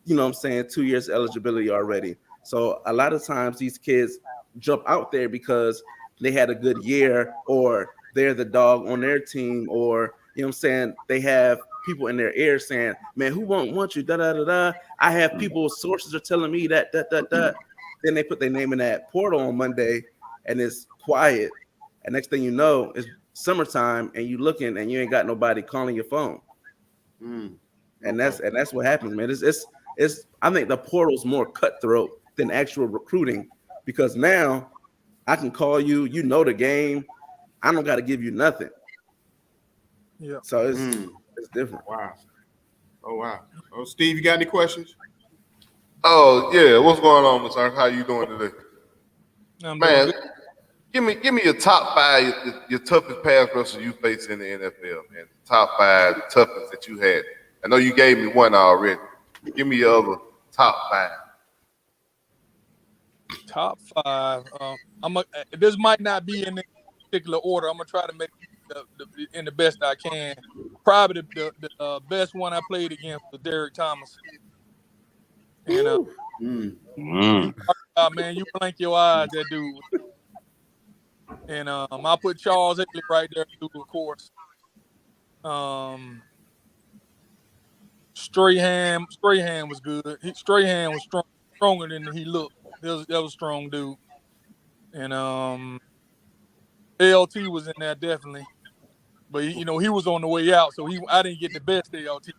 2 years eligibility already. So a lot of times these kids jump out there because they had a good year, or they're the dog on their team, or they have people in their ear saying, man, who won't want you? Da da da da. I have people, sources are telling me that. Then they put their name in that portal on Monday, and it's quiet. And next thing you know, it's summertime, and you looking, and you ain't got nobody calling your phone. And that's what happens, man. It's I think the portal's more cutthroat than actual recruiting, because now I can call you, you know the game. I don't got to give you nothing.
Yeah.
So it's different.
Wow. Oh wow. Oh, Steve, you got any questions?
Oh yeah, what's going on, Mr. Ernest? How you doing today? Man, give me your top 5, your toughest pass rushers you faced in the NFL, man. Top 5 toughest that you had. I know you gave me one already. Give me your other top 5.
Top 5. This might not be in any particular order. I'm gonna try to make in the best I can. Probably the best one I played against was Derek Thomas. And man, you blink your eyes, that dude. And I put Charles Eckley right there too, of course. Strahan was good. Strahan was stronger than he looked. That was a strong dude. And LT was in there definitely, but he was on the way out, so I didn't get the best LT.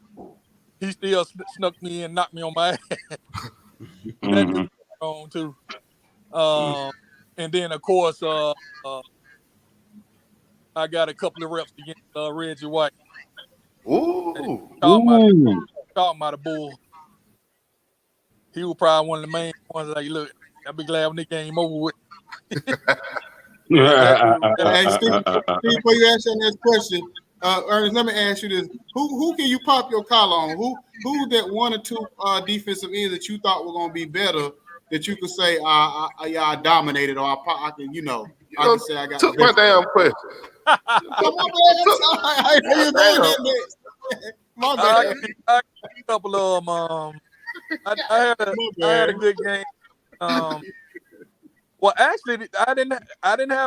He still snuck me in, knocked me on my ass. That dude was strong too. And then of course I got a couple of reps against Reggie White.
Ooh.
Talking about a bull. He was probably one of the main ones. Like, look, I'll be glad when the game over with.
Hey, Steve, before you answer that question, Ernest, let me ask you this: Who can you pop your collar on? Who that 1 or 2 defensive ends that you thought were going to be better that you could say, I dominated, or I can, I can say I got.
Took my damn question.
Come on, man. My bad.
I got a couple of them. I had a good game. Well, actually, I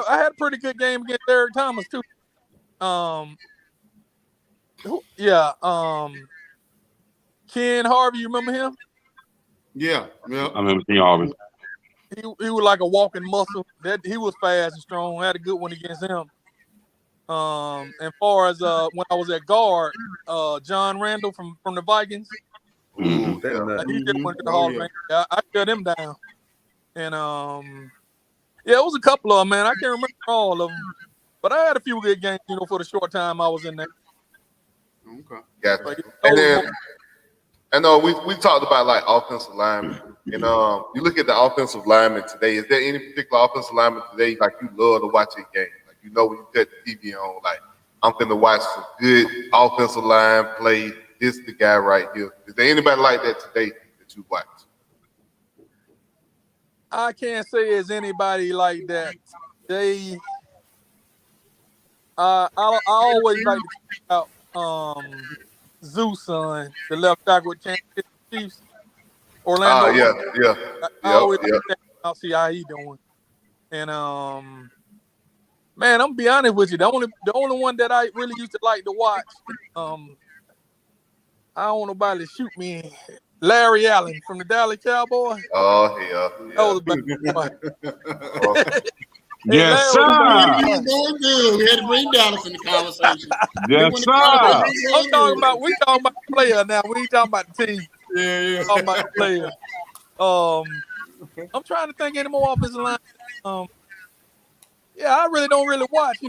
had a pretty good game against Derek Thomas too. Ken Harvey, you remember him?
Yeah.
I remember Ken Harvey.
He was like a walking muscle. He was fast and strong. I had a good one against him. As far as when I was at guard, John Randall from the Vikings.
Ooh,
He just went to the Hall of Fame. I shut him down. And it was a couple of them, man. I can't remember all of them, but I had a few good games, for the short time I was in there.
Okay.
Gotcha. And then I know we talked about like offensive linemen, and you look at the offensive linemen today. Is there any particular offensive lineman today like you love to watch a game? Like when you cut the TV on, like I'm finna watch some good offensive line play. This the guy right here. Is there anybody like that today that you watch?
I can't say it's anybody like that. I always like to check out Zeus' son, the left tackle with Kansas City Chiefs, Orlando.
Yeah.
I always like to check out, see how he doing. And man, I'm gonna be honest with you. The only one that I really used to like to watch, I don't want nobody to shoot me. Larry Allen from the Dallas Cowboys.
Oh, yeah.
That was a bad boy.
Yes, sir.
He was doing good. We had to bring Dallas in the conversation.
Yes, sir.
We talking about the player now. We ain't talking about the team.
Yeah.
Talking about the player. I'm trying to think any more offensive line. I really don't watch.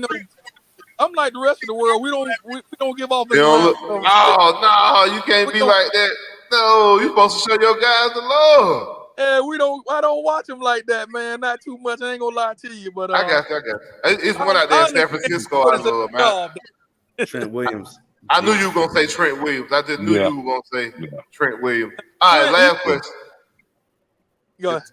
I'm like the rest of the world. We don't give off.
No, you can't be like that. No, you're supposed to show your guys the love.
Yeah, I don't watch them like that, man. Not too much. I ain't gonna lie to you, but
I got you. It's one out there in San Francisco. I love, man.
Trent Williams.
I knew you were gonna say Trent Williams. I just knew you were gonna say Trent Williams. All right, last question.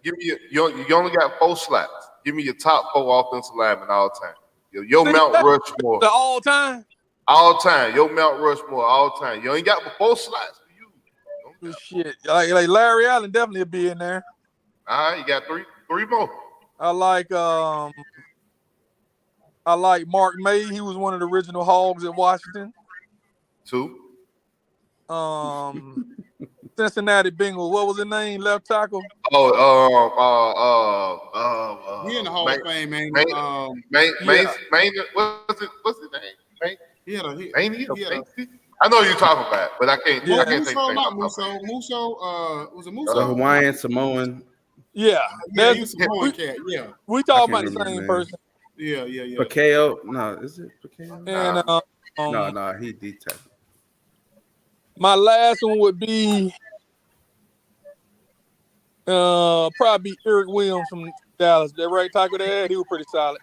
Give me you only got 4 slots. Give me your top 4 offensive linemen all time. Your Mount Rushmore.
The all time.
All time. Your Mount Rushmore all time. You ain't got 4 slots for you.
Shit, like Larry Allen definitely will be in there.
All right, you got 3 more.
I like Mark May. He was one of the original Hogs at Washington.
2.
Cincinnati Bengals. What was his name? Left tackle.
He in the Hall of Fame, man.
What's his name?
I
know you're talking about, but I can't.
Yeah.
I can't think of
Muso. Was it Muso?
The Hawaiian Samoan.
Yeah,
he was Samoan cat. Yeah,
we talking about the same person.
Yeah.
Pakeo. No, is it Pakeo?
And
No, he D-tackle.
My last one would be probably Eric Williams from Dallas. That right tackle there, he was pretty solid.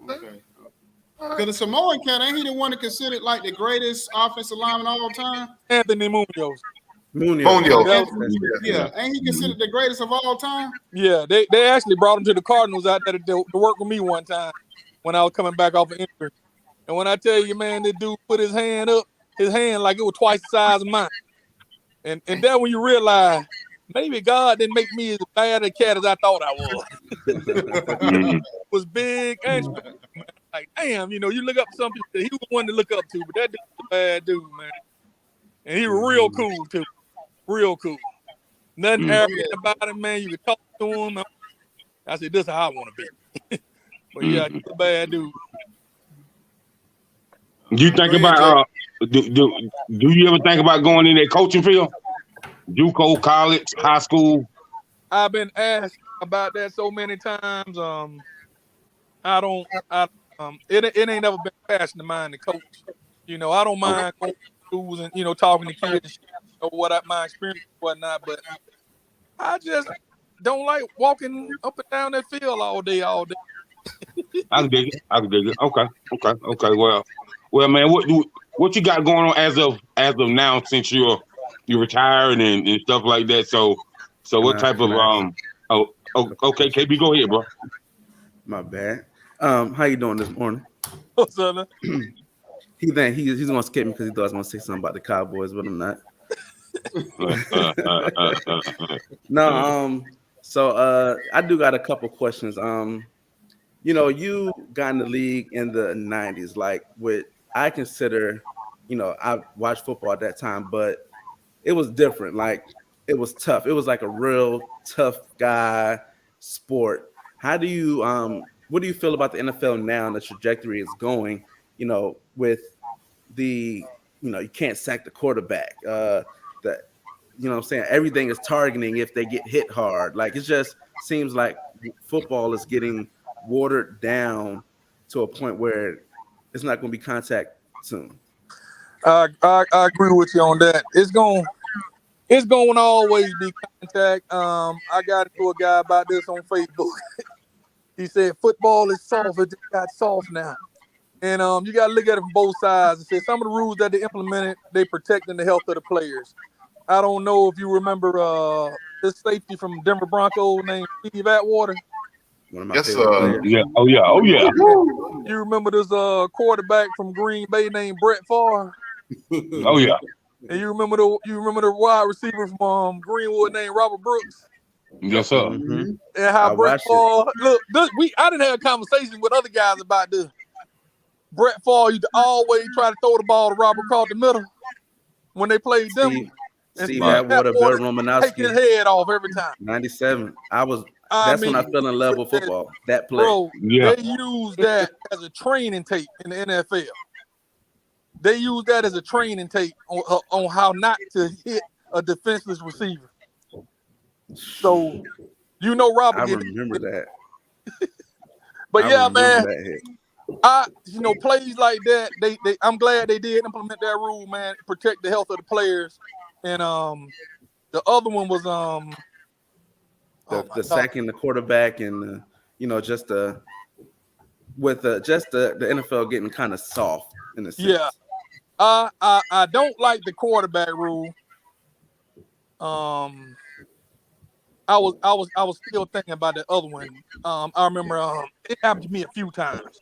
Okay. Because the Samoan cat, ain't he the one that considered like the greatest offensive lineman of all time?
Anthony Munoz.
Yeah, ain't he considered the greatest of all time?
Yeah, they actually brought him to the Cardinals out there to work with me one time when I was coming back off of injury. And when I tell you, man, this dude put his hand up, his hand like it was twice the size of mine. And then when you realize maybe God didn't make me as bad a cat as I thought I was. Was big and strong, man. Like, damn, you look up to some people, he was one to look up to, but that dude was a bad dude, man. And he was real cool, too. Real cool. Nothing arrogant about him, man. You could talk to him. I said, this is how I want to be. But yeah, he's a bad dude.
You think about do you ever think about going in that coaching field? JUCO, college, high school?
I've been asked about that so many times. It ain't never been a passion of mine to coach. I don't mind going to schools and talking to kids or my experience and whatnot, but I just don't like walking up and down that field all day.
I can dig it. Okay. Well, man, what you got going on as of now since you're retired and stuff like that? So what type of okay, KB, go ahead, bro.
My bad. How you doing this morning?
What's up, man?
He's gonna skip me because he thought I was gonna say something about the Cowboys, but I'm not. No, so I do got a couple questions. You got in the league in the 90s, like what I consider, I watched football at that time, but it was different. Like it was tough. It was like a real tough guy sport. How do you what do you feel about the NFL now and the trajectory it's going, with the, you can't sack the quarterback, what I'm saying, everything is targeting if they get hit hard. Like it just seems like football is getting watered down to a point where it's not going to be contact soon.
I agree with you on that. It's going to always be contact. I got into a guy about this on Facebook. He said football is soft. It just got soft now. And you got to look at it from both sides. It says some of the rules that they implemented, they protecting the health of the players. I don't know if you remember this safety from Denver Broncos named Steve Atwater.
One of my favorite players.
Yeah. Oh yeah.
You remember this quarterback from Green Bay named Brett Favre?
Oh yeah.
And you remember the wide receiver from Greenwood named Robert Brooks?
Yes, sir.
Mm-hmm.
And how Brett Favre I didn't have a conversation with other guys about this. Brett Favre used to always try to throw the ball to Robert across the middle when they played them.
Steve Atwater, Bill Romanowski,
take his head off every time.
97. That's when I fell in love with football. That play.
Bro, They use that as a training tape in the NFL. They use that as a training tape on how not to hit a defenseless receiver. So, Robert.
I remember that.
But yeah, man. Plays like that. They I'm glad they did implement that rule, man. Protect the health of the players. And the other one was
the sacking the quarterback and just the NFL getting kind of soft in the sense.
Yeah. I don't like the quarterback rule. I was still thinking about the other one. I remember it happened to me a few times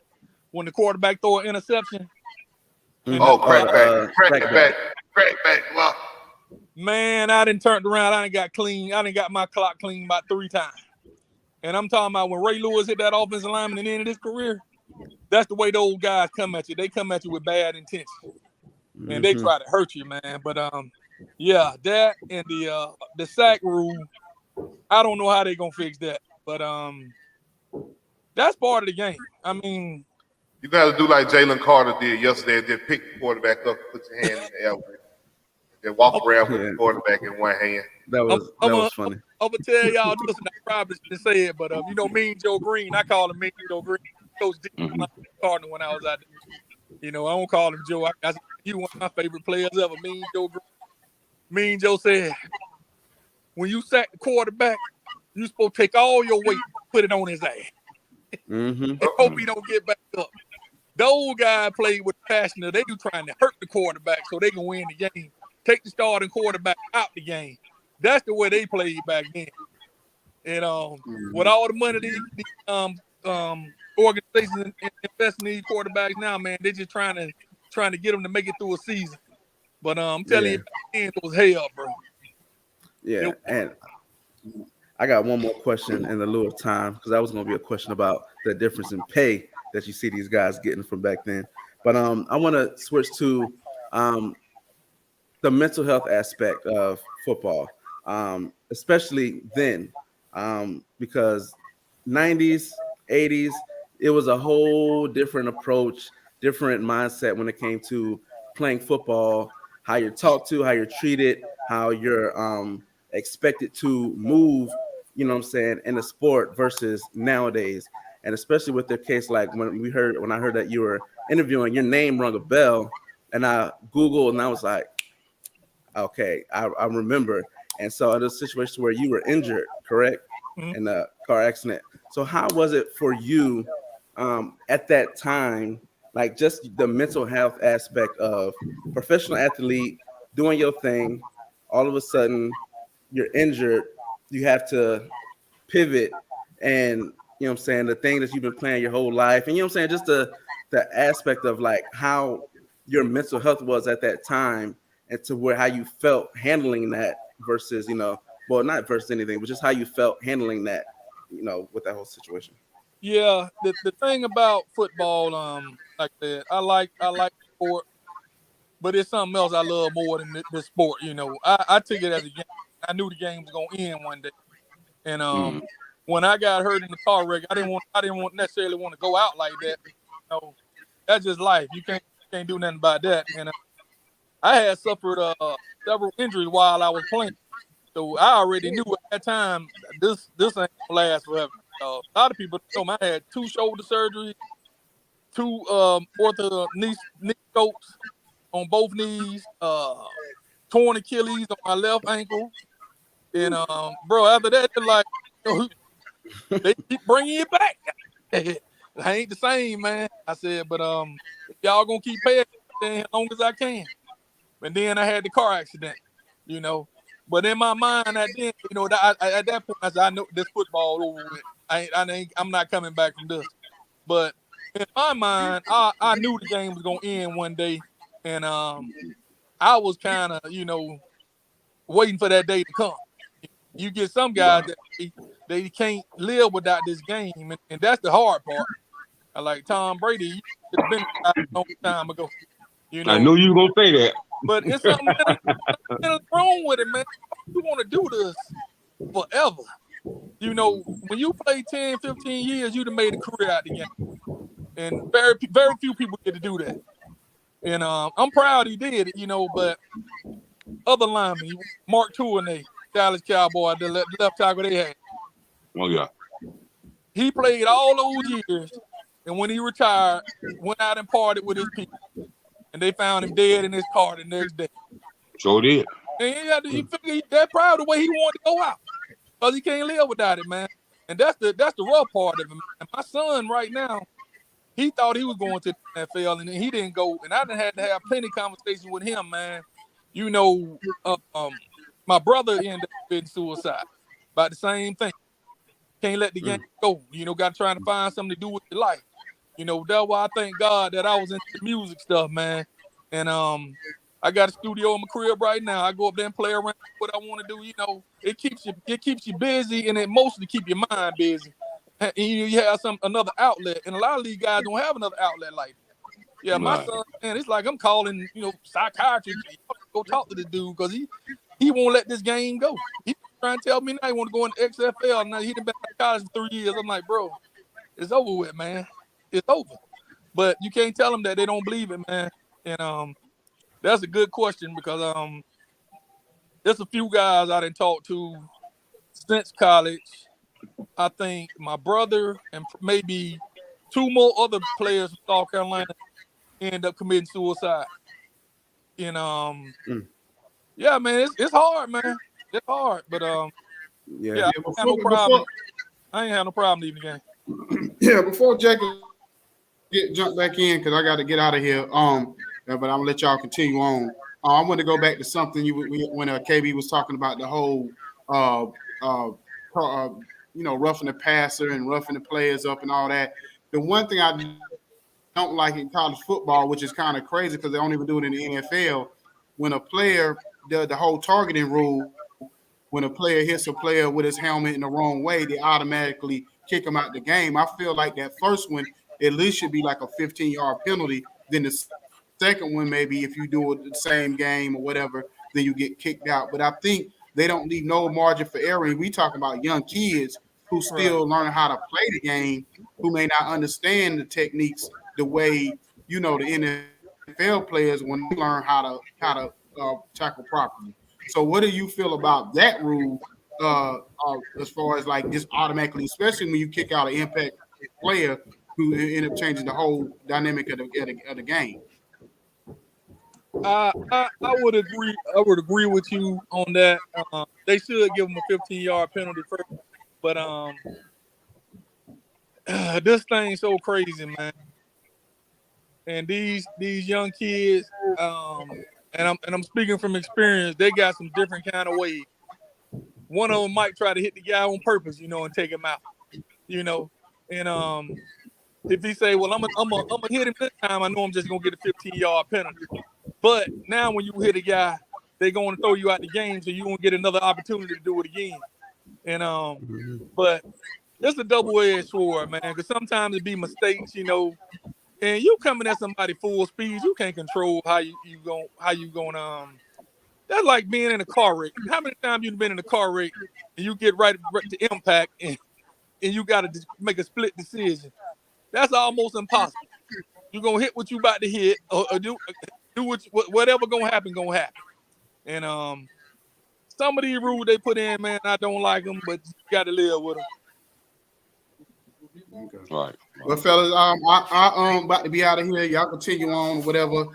when the quarterback throw an interception.
Crackback. Wow.
Man, I didn't turn around. I didn't got clean. I didn't got my clock clean about 3 times. And I'm talking about when Ray Lewis hit that offensive lineman at the end of his career. That's the way those guys come at you. They come at you with bad intentions. And they try to hurt you, man. But Yeah, that and the sack rule. I don't know how they're gonna fix that, but that's part of the game. I mean,
you got to do like Jalen Carter did yesterday, and just pick the quarterback up, put your hand in the air, and walk around with the quarterback in one hand.
That was funny.
I'm gonna tell y'all this, and I probably shouldn't say it, but Mean Joe Green, I call him Mean Joe Green, Coach D, Cardinal when I was out there. I don't call him Joe. I he one of my favorite players ever, Mean Joe Green. Mean Joe said, when you sack the quarterback, you supposed to take all your weight, put it on his ass. And hope he don't get back up. Those guys play with passion. They do trying to hurt the quarterback so they can win the game. Take the starting quarterback out the game. That's the way they played back then. And with all the money these organizations investing in these quarterbacks now, man, they're just trying to get them to make it through a season. But I'm telling you, back then it was hell, bro.
Yeah, and I got one more question in the lieu of time, because that was going to be a question about the difference in pay that you see these guys getting from back then. But I want to switch to the mental health aspect of football, especially then, because 90s, 80s, it was a whole different approach, different mindset when it came to playing football, how you're talked to, how you're treated, how you're expected to move, you know what I'm saying, in the sport versus nowadays. And especially with the case, like when I heard that you were interviewing, your name rung a bell, and I Googled and I was like, okay, I remember. And so in a situation where you were injured, correct, in a car accident. So how was it for you at that time, like just the mental health aspect of professional athlete doing your thing, all of a sudden you're injured, you have to pivot, and you know what I'm saying, the thing that you've been playing your whole life, and you know what I'm saying, just the aspect of like how your mental health was at that time, and to how you felt handling that versus, well, not versus anything, but just how you felt handling that, with that whole situation.
Yeah, the thing about football, like that, I like sport, but it's something else I love more than the sport. I took it as a game. I knew the game was gonna end one day, and when I got hurt in the car wreck, I didn't necessarily want to go out like that. That's just life. You can't do nothing about that. And I had suffered several injuries while I was playing, so I already knew at that time this ain't gonna last forever. A lot of people told me I had 2 shoulder surgeries, 2 ortho knee scopes on both knees, torn Achilles on my left ankle, and bro, after that, they're like, they keep bringing you back. I ain't the same, man. I said, but y'all gonna keep paying as long as I can. And then I had the car accident, But in my mind, at that point, I said, I know this football over with. I'm not coming back from this. But in my mind, I knew the game was gonna end one day, and I was kind of, waiting for that day to come. You get some guys that they can't live without this game, and that's the hard part. Like Tom Brady, you should have been a long time ago.
I knew you were gonna say that.
But it's something wrong with it, man. You want to do this forever. When you play 10, 15 years, you'd have made a career out of the game. And very, very few people get to do that. And I'm proud he did it, but other linemen, Mark Tournay, Dallas Cowboy, the left tackle they had.
Oh, yeah.
He played all those years, and when he retired, went out and partied with his people. And they found him dead in his car the next day.
Sure did.
And he figured they're proud of the way he wanted to go out, because he can't live without it, man. And that's the rough part of it, man. And my son right now, he thought he was going to the NFL, and he didn't go. And I done had to have plenty of conversations with him, man. My brother ended up committing suicide about the same thing. Can't let the game go. Got to try to find something to do with your life. That's why I thank God that I was into the music stuff, man. And I got a studio in my crib right now. I go up there and play around with what I want to do. It keeps you busy, and it mostly keep your mind busy. And you have another outlet, and a lot of these guys don't have another outlet like that. Yeah, my son, man, it's like I'm calling, psychiatry. go talk to the dude because he won't let this game go. He trying to tell me now he want to go in the XFL. Now he done been out of college for 3 years. I'm like, bro, it's over with, man. It's over. But you can't tell them that they don't believe it, man. And that's a good question because there's a few guys I done talked to since college. I think my brother and maybe 2 more other players from South Carolina end up committing suicide. And yeah, man, it's hard, man. It's hard, but I ain't have no problem. I ain't have no problem leaving the game.
Yeah, before Jacob jump back in because I got to get out of here. But I'm gonna let y'all continue on. I want to go back to something when KB was talking about the whole roughing the passer and roughing the players up and all that. The one thing I don't like in college football, which is kind of crazy because they don't even do it in the NFL, when a player, the whole targeting rule, when a player hits a player with his helmet in the wrong way, they automatically kick him out the game. I feel like that first one at least should be like a 15-yard penalty. Then the second one, maybe if you do it the same game or whatever, then you get kicked out. But I think they don't leave no margin for error. And we talking about young kids who still learning how to play the game, who may not understand the techniques the way, the NFL players when they learn how to tackle properly. So what do you feel about that rule as far as like just automatically, especially when you kick out an impact player who end up changing the whole dynamic of the game?
I would agree. I would agree with you on that. They should give them a 15-yard penalty first, but this thing's so crazy, man. And these young kids, and I'm speaking from experience, they got some different kind of ways. One of them might try to hit the guy on purpose, and take him out, And if he say, well, I'm gonna hit him this time, I know I'm just gonna get a 15-yard penalty. But now when you hit a guy, they're going to throw you out the game, so you won't get another opportunity to do it again. And but it's a double-edged sword, man, because sometimes it be mistakes, and you coming at somebody full speed, you can't control how you gonna that's like being in a car wreck. How many times you've been in a car wreck and you get right to impact and you got to make a split decision? That's almost impossible. You're gonna hit what you about to hit, or do whatever gonna happen. And some of these rules they put in, man, I don't like them, but you got to live with them.
Okay. Right.
Well, fellas, I about to be out of here. Y'all continue on, whatever.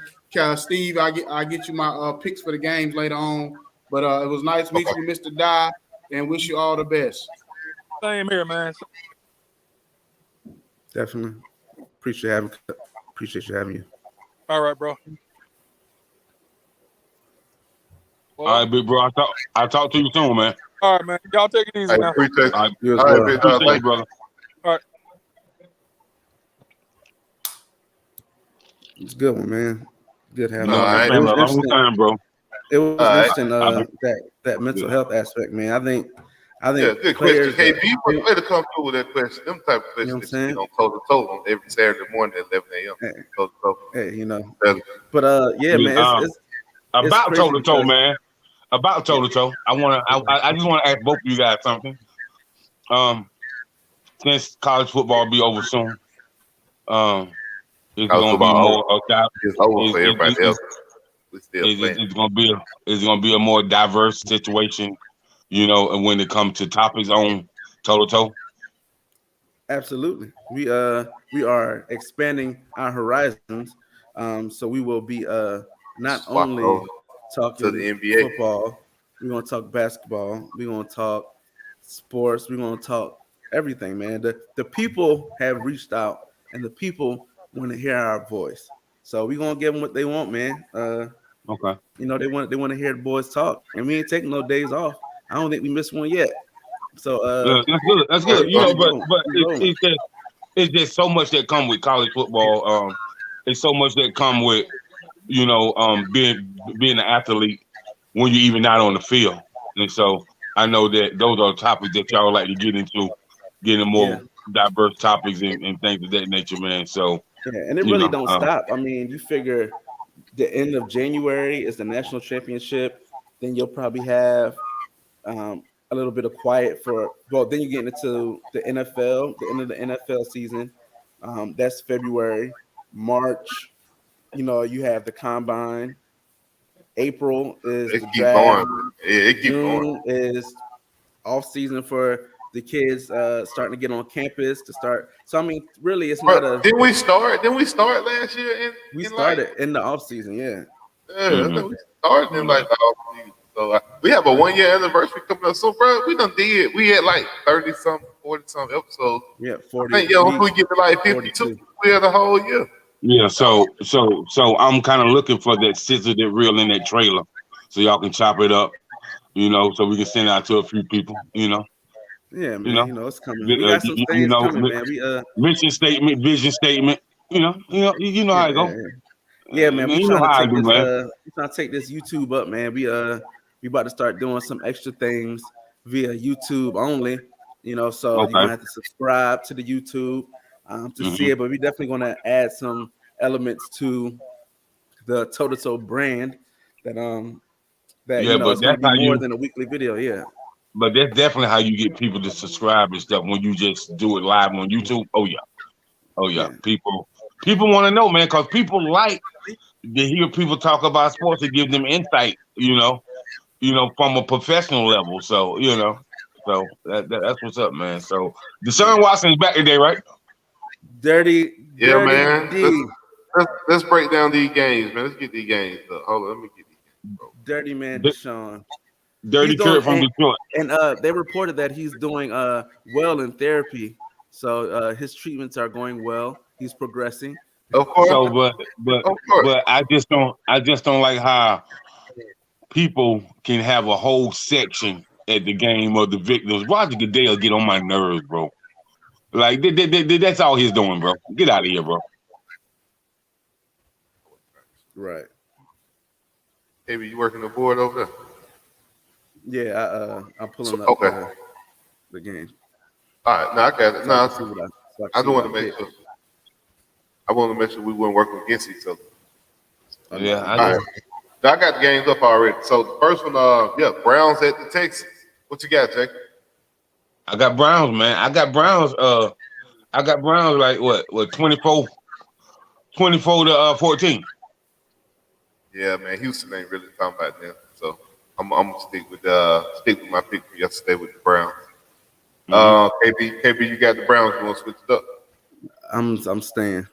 Steve, I get you my picks for the games later on. But it was nice meeting you, Mr. Dye, and wish you all the best.
Same here, man.
Definitely. Appreciate you having you.
All right, bro.
Well, all right, big bro. I'll talk to you soon, man.
All right, man. Y'all take it easy now.
Appreciate
all right,
big
brother.
All right.
It's a good one, man. Good having
you.
It
was long time, bro.
It was interesting that mental health aspect, man. I think
good
players
question. KB, what way to come through with that question? Them type of questions that you toe to toe on every Saturday morning at 11 a.m. Toe to toe.
Hey, but yeah, man, it's
about toe to toe, man. About toe to toe. I just want to ask both of you guys something. Since college football be over soon, it's gonna be more.
It's over for everybody else.
It's gonna be a more diverse situation, and when it comes to topics on toe to toe.
Absolutely, we are expanding our horizons, so we will be not only talking
to the NBA
football. We're gonna talk basketball. We're gonna talk sports. We're gonna talk everything, man. The people have reached out, and the people want to hear our voice. So we're gonna give them what they want, man.
Okay.
They want to hear the boys talk, and we ain't taking no days off. I don't think we missed one yet. So
that's good. But it's just so much that come with college football. It's so much that come with being an athlete when you're even not on the field. And so I know that those are topics that y'all like to get into, getting more diverse topics and things of that nature, man. So
and it really don't stop. I mean, you figure the end of January is the national championship. Then you'll probably have a little bit of quiet then you get into the NFL, the end of the NFL season. That's February. March, you have the combine. April is the
keep
draft.
going. Yeah, it keep
June
going.
is off season for the kids starting to get on campus to start. So I mean, really, it's not a.
Didn't we start? Didn't we start last year?
We started in the off season, yeah.
Yeah, I think we started in like the off season. So we have a 1 year anniversary coming up. So, bro, we had like 30-something, 40-something episodes.
Yeah, 40.
I think, if we get to like 52, we had the whole year.
Yeah, so I'm kind of looking for that scissor that reel in that trailer, so y'all can chop it up, so we can send it out to a few people,
Yeah, man, it's coming. We got some things coming, man.
Vision statement, you know how it go.
Yeah, man.
We trying to
take this YouTube up, man. We about to start doing some extra things via YouTube only. So you're gonna have to subscribe to the YouTube to see it. But we're definitely gonna add some elements to the Toe-to-Toe brand that it's gonna be more than a weekly video. Yeah.
But that's definitely how you get people to subscribe and stuff when you just do it live on YouTube. Oh yeah. People want to know, man, because people like to hear people talk about sports and give them insight, from a professional level. So, that's what's up, man. So Deshaun Watson's back today, right?
Dirty
man.
D.
Let's break down these games, man. Let's get these games. Hold on, let me get these games, bro.
Dirty man Deshaun.
Dirty Kurt from Detroit.
And they reported that he's doing well in therapy. So his treatments are going well. He's progressing.
Of course.
So, but I just don't like how people can have a whole section at the game of the victims. Roger Goodell get on my nerves, bro. Like that's all he's doing, bro. Get out of here, bro.
Right.
Maybe you working the board over there?
Yeah, I'm pulling up the game.
All right, now I got it. I don't want to make sure. I want to make sure we weren't working against each other.
Yeah,
I got the games up already. So the first one, Browns at the Texans. What you got, Jake?
I got Browns, man. I got Browns like what 24 to 14.
Yeah, man. Houston ain't really talking about them. So I'm gonna stick with my pick from yesterday with the Browns. KB, you got the Browns. You want to switch it up?
I'm staying.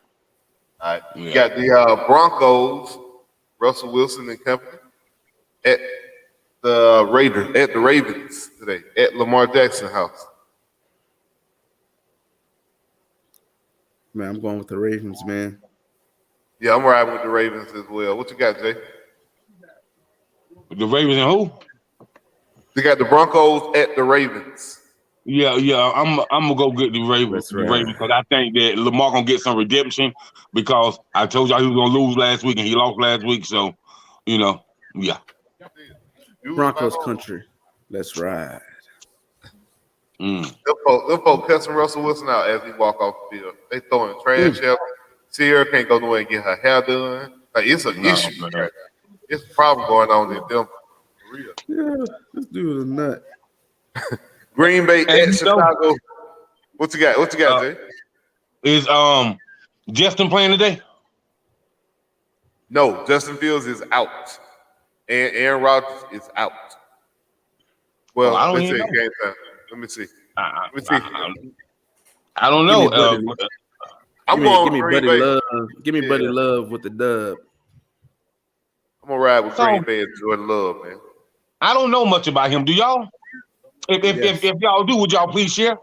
All right. You got the Broncos, Russell Wilson and company at the Ravens today at Lamar Jackson house.
Man, I'm going with the Ravens, man.
Yeah, I'm riding with the Ravens as well. What you got, Jay?
The Ravens and who?
They got the Broncos at the Ravens.
Yeah. I'm gonna go get the Ravens.
Right.
The Ravens, because I think that Lamar gonna get some redemption, because I told y'all he was gonna lose last week and he lost last week. So, yeah.
Broncos country. Let's ride.
Them folk cussing Russell Wilson out as he walk off the field. They throwing trash at him. Sierra can't go nowhere and get her hair done. Like, it's an issue. Man. It's a problem going on in Denver. For real.
Yeah, this dude is a nut.
Green Bay at Chicago. What you got, Jay?
Is Justin playing today?
No, Justin Fields is out. And Aaron Rodgers is out. Well, let's see. Game time. Let me see.
I don't know.
Give me Buddy Love. Give me Buddy Love with the dub.
I'm gonna ride with Green Bay and Jordan Love, man.
I don't know much about him. Do y'all? If y'all do, would y'all please share?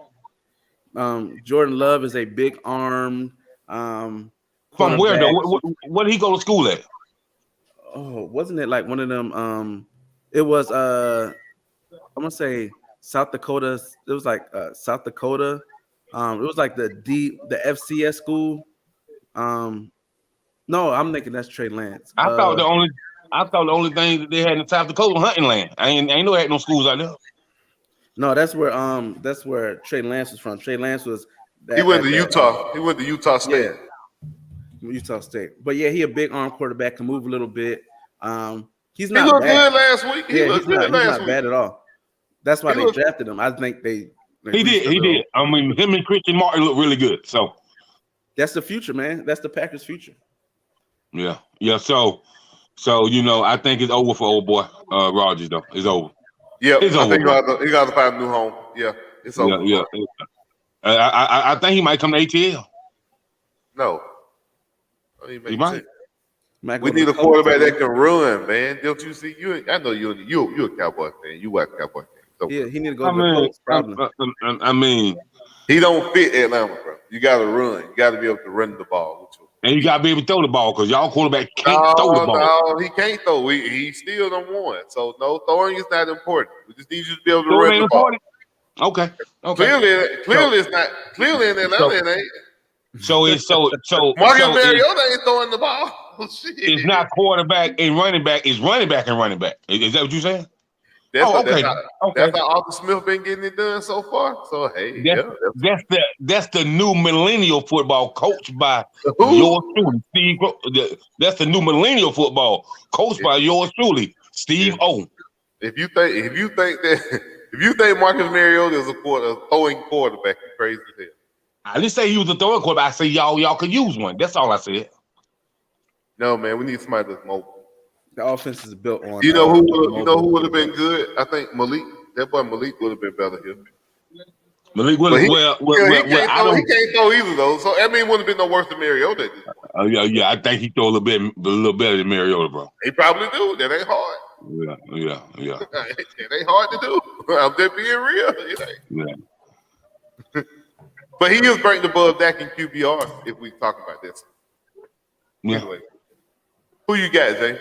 Jordan Love is a big arm.
From where though? What did he go to school at?
Oh, wasn't it like one of them? It was I'm gonna say South Dakota. It was like South Dakota. It was like the FCS school. No, I'm thinking that's Trey Lance.
I thought the only thing that they had in South Dakota was hunting land. I ain't know they had no schools out there.
No, that's where Trey Lance was from. Trey Lance was.
He went to Utah. He went to Utah State.
Utah State. But yeah, he a big arm quarterback, can move a little bit. He's
He
not
looked
bad.
good last week.
He's not bad at all. That's why they drafted him. I think
he did. I mean, him and Christian Martin look really good. So
that's the future, man. That's the Packers' future.
Yeah. So I think it's over for old boy Rodgers though. It's over.
Yeah,
it's
I
over.
think he got to find a new home. Yeah, it's over.
Yeah. I think he might come to ATL.
No,
he might.
We need a quarterback that can run, man. Don't you see? I know you're a Cowboy fan. You watch Cowboy fan. So,
yeah, he need to go to the Colts, probably.
I mean,
he don't fit Atlanta, bro. You got to run. You got to be able to run the ball.
And you got to be able to throw the ball because y'all quarterback can't throw the ball.
No, he can't throw. He still don't want. So no, throwing is not important. We just need you to be able to run the ball.
Okay.
Clearly it's not. Clearly in Atlanta it ain't.
So
Marcus Mariota ain't throwing the ball. Shit.
It's not quarterback and running back. It's running back and running back. Is that what you're saying?
That's how Arthur Smith been getting it done so far. So hey,
that's the new millennial football coached by yours truly, Steve. That's the new millennial football coached by yours truly, Steve O.
If you think Marcus Mariota is a throwing quarterback, you're crazy as hell.
I didn't say he was a throwing quarterback. I said y'all could use one. That's all I said.
No, man, we need somebody that's mobile.
The offense is built on.
You know who would have been good? I think Malik. That boy Malik would have been better here.
Malik would have.
He can't throw either though. So I mean, it wouldn't have been no worse than Mariota.
Yeah. I think he throw a little better than Mariota, bro.
He probably do. That ain't hard.
Yeah.
It ain't hard to do. I'm just being real.
Yeah.
But he is breaking above Dak in QBR if we talk about this.
Yeah.
Anyway, who you got, Jay?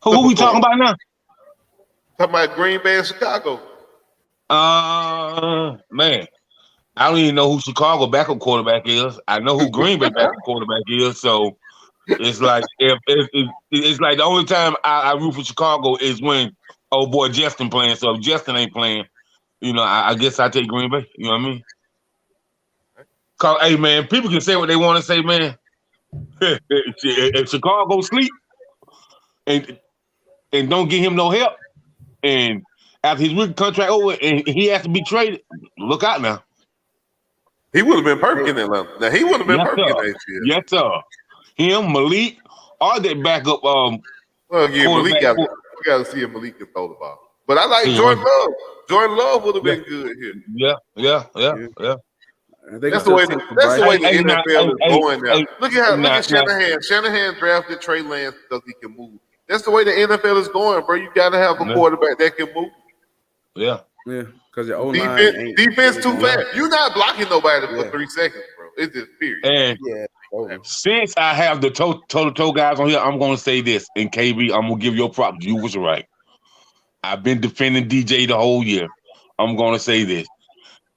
Who we talking about now?
Talking about Green Bay and Chicago.
Man, I don't even know who Chicago backup quarterback is. I know who Green Bay backup quarterback is. So it's like it's like the only time I root for Chicago is when old boy Justin playing. So if Justin ain't playing, I guess I take Green Bay. You know what I mean? Cause hey man, people can say what they want to say, man. If Chicago sleep and don't give him no help, and after his rookie contract over and he has to be traded, look out now.
He would have been perfect in Atlanta. Now he would have been perfect in ATL.
Yes, sir. Him, Malik, all that backup.
Malik got to see if Malik can throw the ball. But I like Jordan Love. Jordan Love would have been good here.
Yeah.
That's the way the NFL is going now. Look at Shanahan. Shanahan drafted Trey Lance because he can move. That's the way the NFL is going, bro. You got to have a quarterback that can move.
Yeah.
Because your
defense too fast. You're not blocking nobody for 3 seconds, bro. It's just period.
And since I have the toe guys on here, I'm going to say this. And KB, I'm going to give your props. You was right. I've been defending DJ the whole year. I'm going to say this.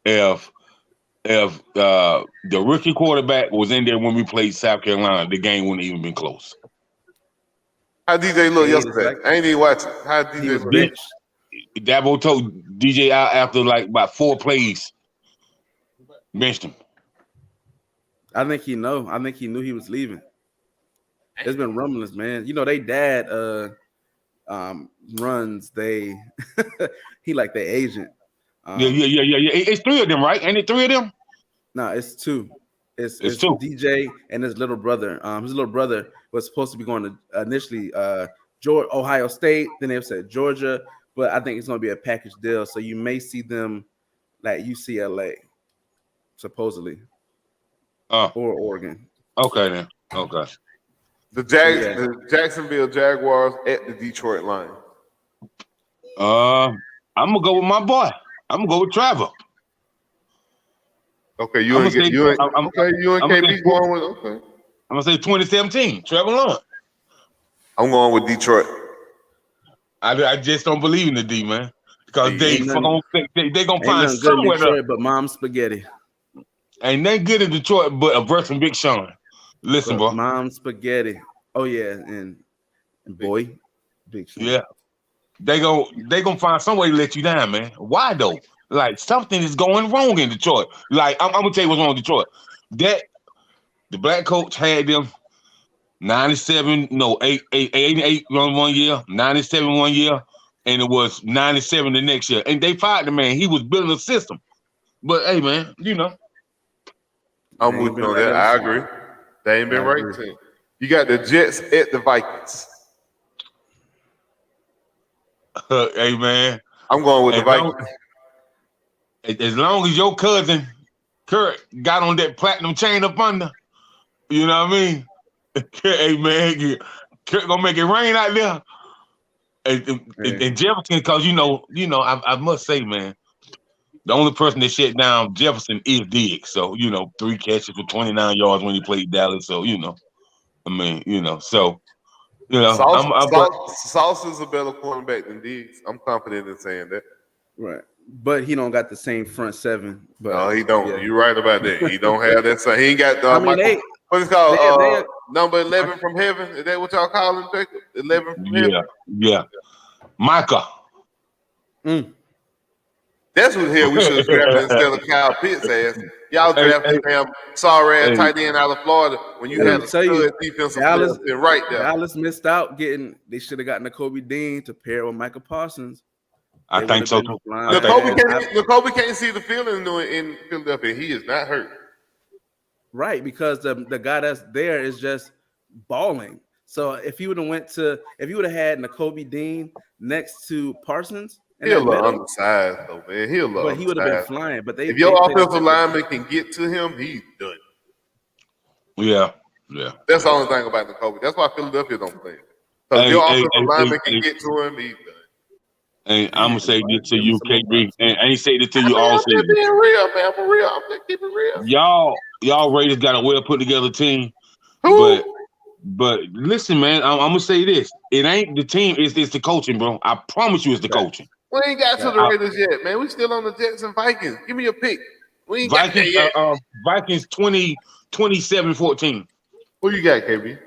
If the rookie quarterback was in there when we played South Carolina, the game wouldn't even been close.
How DJ look yesterday? I ain't even watching. How DJ look?
Dabo told DJ out after like about 4 plays. Benched him.
I think he knew he was leaving. There's been rumblings, man. They dad runs he like their agent.
Yeah. It's 3 of them, right? Ain't it 3 of them?
No, it's 2. It's 2. DJ and his little brother. His little brother was supposed to be going to initially Ohio State. Then they said Georgia, but I think it's going to be a package deal. So you may see them like UCLA, supposedly, or Oregon.
Okay then. Okay.
The Jacksonville Jaguars at the Detroit Lions.
I'm gonna go with my boy. I'm gonna go with Trevor.
Okay, you and KB going with okay.
I'm gonna say 2017, Trevor Lawrence.
I'm going with Detroit.
I just don't believe in the D, man, because they gonna find somewhere
Detroit, but Mom Spaghetti.
Ain't that good in Detroit, but a verse from Big Sean. Listen, bro.
Mom Spaghetti. Oh yeah, and boy, Big Sean.
Yeah. They gonna find some way to let you down, man. Why though? Like something is going wrong in Detroit. Like I'm gonna tell you what's wrong in Detroit. That the black coach had them 97, no, 88 one year, 97 one year, and it was 97 the next year. And they fired the man. He was building a system. But hey, man, you know.
I'm with you on that. I agree. They ain't been right to him. You got the Jets at the Vikings.
Hey, man.
I'm going with the Vikings.
As long as your cousin Kurt got on that platinum chain up under, you know what I mean? Hey, man, Kurt gonna make it rain out there. And Jefferson, because you know, I must say, man, the only person that shut down Jefferson is Diggs. So, 3 catches for 29 yards when he played Dallas. So,
Sauce is a better cornerback than Diggs. I'm confident in saying that.
Right. But he don't got the same front seven. But
no, he don't. Yeah. You're right about that. He don't have that. So he ain't got what is called number 11 from heaven. Is that what y'all call him? 11 from heaven?
Yeah. Micah.
That's what here we should have drafted instead of Kyle Pitts ass. Y'all drafted damn sorry ass tight end out of Florida when you had a good defensive player right there.
Dallas missed out they should have gotten Nakobe Dean to pair with Micah Parsons.
I think so too.
Nakobe can't see the field in Philadelphia. He is not hurt.
Right, because the guy that's there is just balling. So if he would have had Nakobe Dean next to Parsons,
he'll look undersized though, man. He would have been
flying. But
if your offensive lineman can get to him, he's done.
Yeah.
That's the only thing about Nakobe. That's why Philadelphia don't play him. Because your offensive lineman can get to him, he's done.
And I'm gonna say this to you, KB, and I ain't say this to you all.
I'm just being real, man. I'm real. I'm just keeping real.
Y'all Raiders got a well put together team, but listen, man, I'm gonna say this: it ain't the team, it's the coaching, bro. I promise you, it's the coaching.
We ain't got to the Raiders yet, man. We still on the Jets and Vikings. Give me a pick. We ain't got that yet.
Vikings 27-14.
Who you got, KB?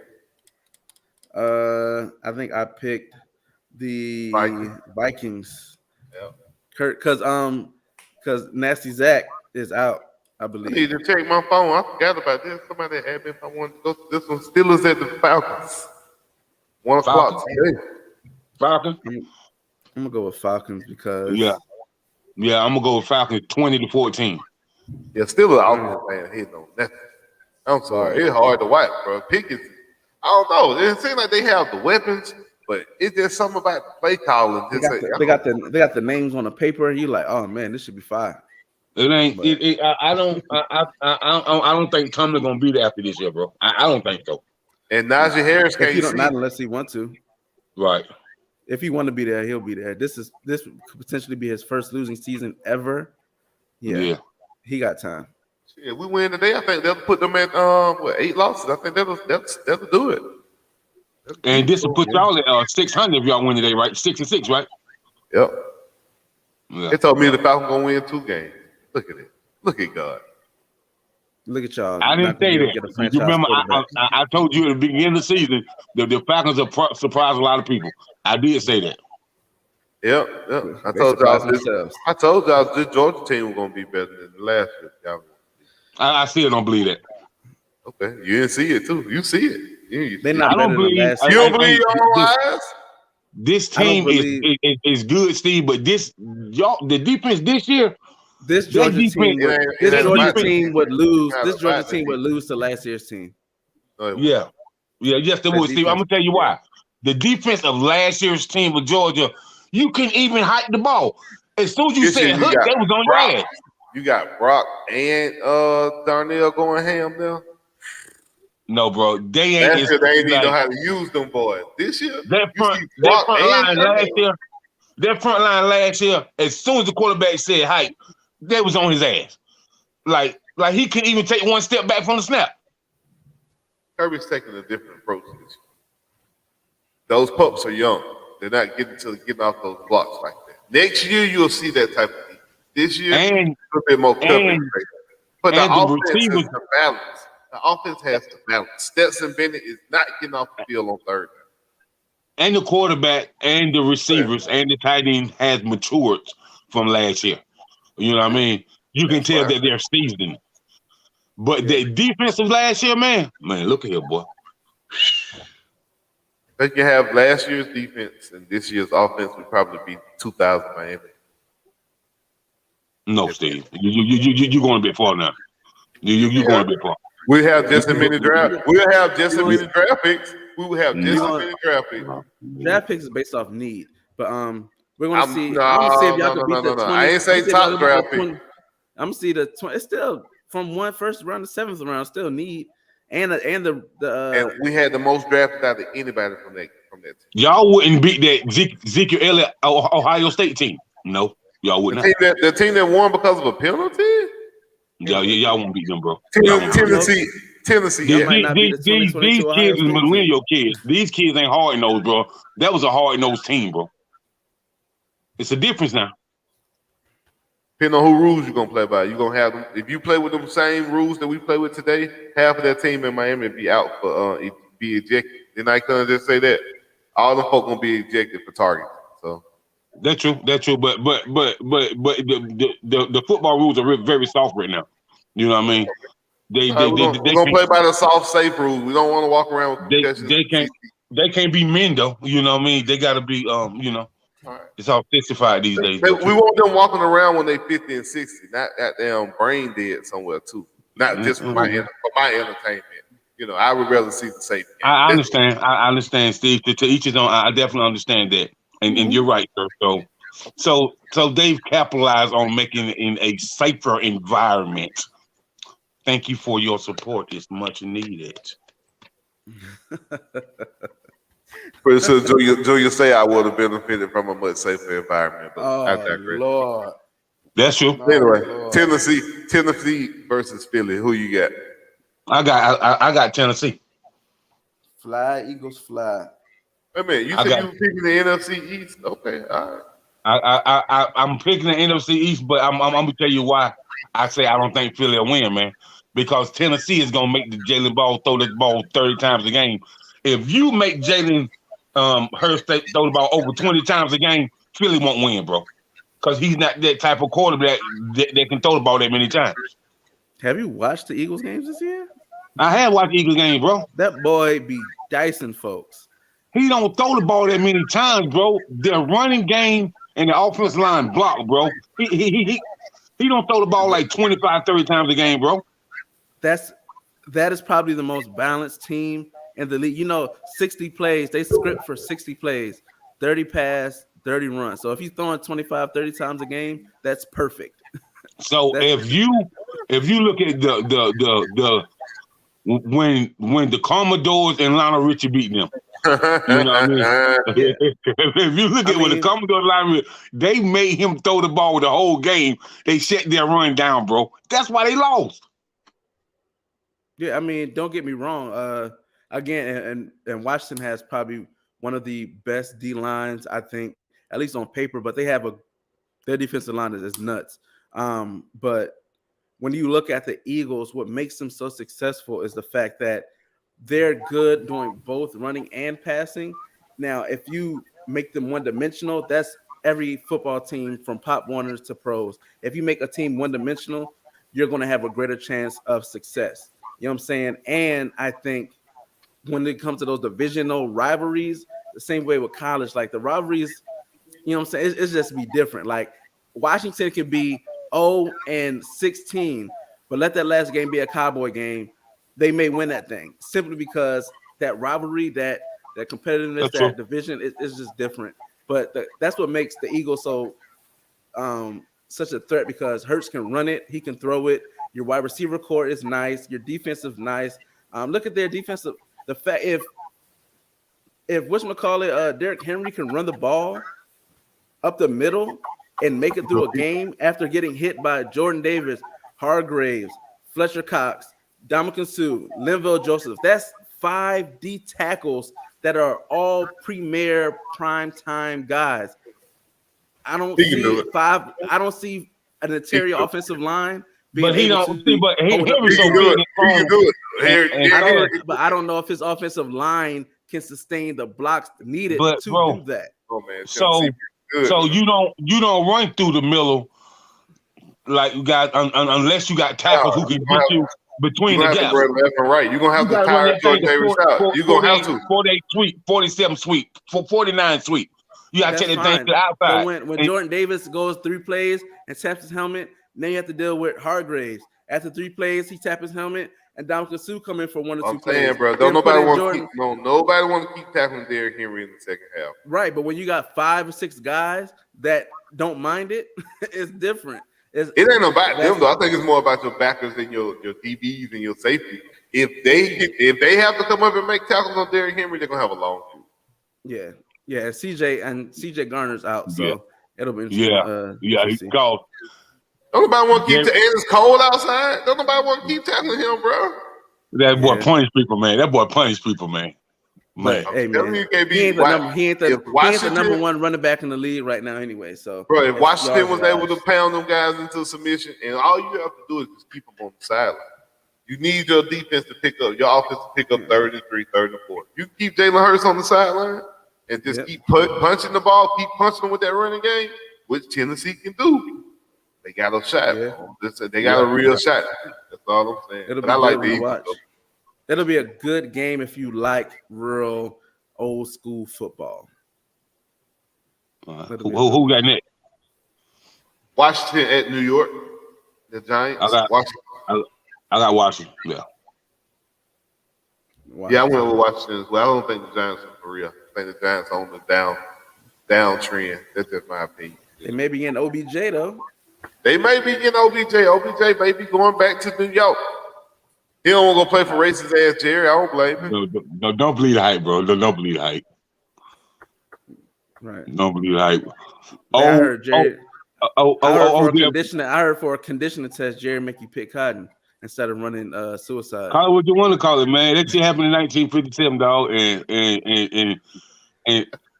I think I picked the Vikings.
Yeah.
Kurt, because Nasty Zach is out, I believe.
I need to check my phone. I forgot about this. Somebody asked me if I wanted to go to this one. Steelers at the Falcons. 1 o'clock today.
Falcons?
I'm gonna go with Falcons because
I'm gonna go with Falcons 20-14.
Yeah, Steelers offense man hit on nothing. I'm sorry, it's hard to watch, bro. Pickens, I don't know. It seems like they have the weapons, but it's just something about the play calling.
They got the names on the paper. You like, oh man, this should be fire.
It ain't. I don't think Tomlin's gonna be there after this year, bro. I don't think so.
And Najee Harris can't
not unless he want to.
Right.
If he want to be there, he'll be there. This could potentially be his first losing season ever. Yeah. He got time.
Yeah, we win today. I think they'll put them at 8 losses. I think that'll do it.
And this will put y'all at 600 if y'all win today, right? 6-6, right?
Yep.
Yeah.
They told me the Falcons gonna win 2 games. Look at it. Look at God.
Look at y'all.
I didn't say that. You remember, I told you at the beginning of the season that the Falcons have surprised a lot of people. I did say that.
Yep. I told y'all this Georgia team was gonna be better than the last year.
I still don't believe that.
Okay, you didn't see it too. You see it. You
don't believe
your own eyes.
This team is good, Steve. But the defense this year.
This Georgia team would lose. This Georgia team would lose to last year's team.
Yes, they would, Steve. I'm gonna tell you why. The defense of last year's team with Georgia, you couldn't even hike the ball. As soon as you said hook, they was on your ass.
You got Brock and Darnell going ham now.
No, bro, they ain't.
Last year they ain't even know how to use them boys. This year,
their front line last year, as soon as the quarterback said hike, they was on his ass. Like he couldn't even take one step back from the snap.
Kirby's taking a different approach this year. Those pups are young. They're not getting off those blocks like that. Next year, you'll see that type of thing. This year, a little bit more coverage. But the offense is the balance. The offense has to balance. Stetson Bennett is not getting off the field on third down.
And the quarterback and the receivers and the tight end has matured from last year. You know what I mean? You can tell that they're seasoned. But the defensive last year, man, look at here, boy.
They can have last year's defense and this year's offense would probably be 2,000 Miami.
No, Steve. You going a bit far now. You going a bit far.
We have just as many draft. We'll have just as many draft picks. We will have just as many draft picks.
Draft picks is based off need, but we're gonna see. I'm gonna see if y'all can beat the 20.
I ain't say top draft pick.
I'm gonna see the 20. It's still from first round to seventh round. Still need and the
and we had the most drafted out of anybody from that team.
Y'all wouldn't beat that Ezekiel Elliott Ohio State team. No, y'all wouldn't.
The team that won because of a penalty.
Y'all won't beat them, bro.
Tennessee.
These kids is millennial kids. These kids ain't hard nosed, bro. That was a hard nosed team, bro. It's a difference now.
Depending on who rules you're gonna play by, you're gonna have them. If you play with them same rules that we play with today, half of that team in Miami be out for be ejected. Then I couldn't just say that. All the folk gonna be ejected for targeting. So
that's true. But the football rules are very soft right now. You know what I mean? We're
gonna play by the soft, safe rules. We don't want to walk around with
they can't be men though. You know what I mean? They gotta be it's all fistified these days.
We want them walking around when they 50 and 60, not that damn brain dead somewhere too. Not just for my entertainment. You know, I would rather see the safety.
I understand, Steve. To each his own. I definitely understand that, and you're right, sir. So they've capitalized on making it in a safer environment. Thank you for your support. It's much needed.
Pretty sure Junior say I would have benefited from a much safer environment, but I digress.
Lord.
That's true.
Anyway, Tennessee versus Philly. Who you got?
I got Tennessee.
Fly, Eagles fly.
Wait a minute, you said you were picking the NFC East? Okay, all
right. I'm picking the NFC East, but I'm gonna tell you why I say I don't think Philly will win, man. Because Tennessee is gonna make the Jalen Ball throw this ball 30 times a game. If you make Jalen Hurts throw the ball over 20 times a game, Philly won't win, bro. Because he's not that type of quarterback that can throw the ball that many times.
Have you watched the Eagles games this year?
I have watched the Eagles game, bro.
That boy be dicing folks.
He don't throw the ball that many times, bro. Their running game and the offensive line block, bro. He don't throw the ball like 25, 30 times a game, bro.
That is probably the most balanced team in the league. You know, 60 plays, they script for 60 plays, 30 pass, 30 run. So if he's throwing 25, 30 times a game, that's perfect.
So if you look at the when the Commodores and Lionel Richie beat them, you know what I mean? If you look at when the Commodores and Lionel Richie, they made him throw the ball the whole game. They shut their run down, bro. That's why they lost.
Yeah, I mean, don't get me wrong. Again, and Washington has probably one of the best D lines, I think, at least on paper. But they have their defensive line is nuts. But when you look at the Eagles, what makes them so successful is the fact that they're good doing both running and passing. Now, if you make them one-dimensional, that's every football team from Pop Warners to pros. If you make a team one-dimensional, you're going to have a greater chance of success. You know what I'm saying? And I think when it comes to those divisional rivalries, the same way with college, like the rivalries, you know what I'm saying? It's just be different. Like Washington can be 0-16, but let that last game be a Cowboy game. They may win that thing simply because that rivalry, that competitiveness, that division is just different. But that's what makes the Eagles so such a threat, because Hurts can run it, he can throw it. Your wide receiver core is nice. Your defensive nice. Look at their defensive. The fact if Derrick Henry can run the ball up the middle and make it through a game after getting hit by Jordan Davis, Hargraves, Fletcher Cox, Ndamukong Suh, Linval Joseph, that's 5 D tackles that are all premier prime time guys. I don't see an interior offensive line.
But he don't see. But Henry's so
good. He can do it.
But I don't know if his offensive line can sustain the blocks needed to do that.
Oh man!
So you don't run through the middle like you got unless you got tackles who can get you between the gaps.
Run left and right. You're gonna have to tire Jordan Davis out. You're gonna have to
48 sweep, 47 sweep, 49 sweep. You gotta take that thing to the outside.
But when Jordan Davis goes 3 plays and taps his helmet, then you have to deal with Hargraves. After 3 plays, he taps his helmet, and Dominic Sue come in for 1 or 2 plays.
I'm saying, bro, nobody want to keep tackling Derrick Henry in the second half.
Right, but when you got 5 or 6 guys that don't mind it, it's different.
It ain't about them though. I think it's more about your backers and your DBs and your safety. If they have to come up and make tackles on Derrick Henry, they're gonna have a long shoot.
Yeah. CJ Garner's out, so it'll be interesting.
He's called.
Don't nobody want to keep and it's cold outside. Don't nobody want to keep tackling him, bro.
That boy punish people, man.
Man, hey, man. He ain't the number 1 running back in the league right now anyway. So,
bro, if Washington was able to pound them guys into submission, and all you have to do is just keep them on the sideline. You need your defense to pick up, your offense to pick up 33, 34. You keep Jalen Hurts on the sideline and just keep punching the ball, keep punching them with that running game, which Tennessee can do. They got a shot. They got a real shot. That's all I'm saying. I like the Eagles.
It'll be a good game if you like real old school football.
Who got next?
Washington at New York. The Giants.
I got Washington. Yeah.
Yeah, I went with Washington as well. I don't think the Giants are for real. I think the Giants are on the downtrend. That's just my opinion.
They may be getting OBJ though.
They may be getting OBJ. OBJ may be going back to New York. He don't want to go play for racist ass Jerry. I don't blame him.
No, don't believe the hype, bro. Don't believe the hype.
Right.
Don't believe the hype.
I heard Jerry. I heard for a conditioning test, Jerry make you pick cotton instead of running suicide.
Call it what you want to call it, man. That shit happened in 1957, dog.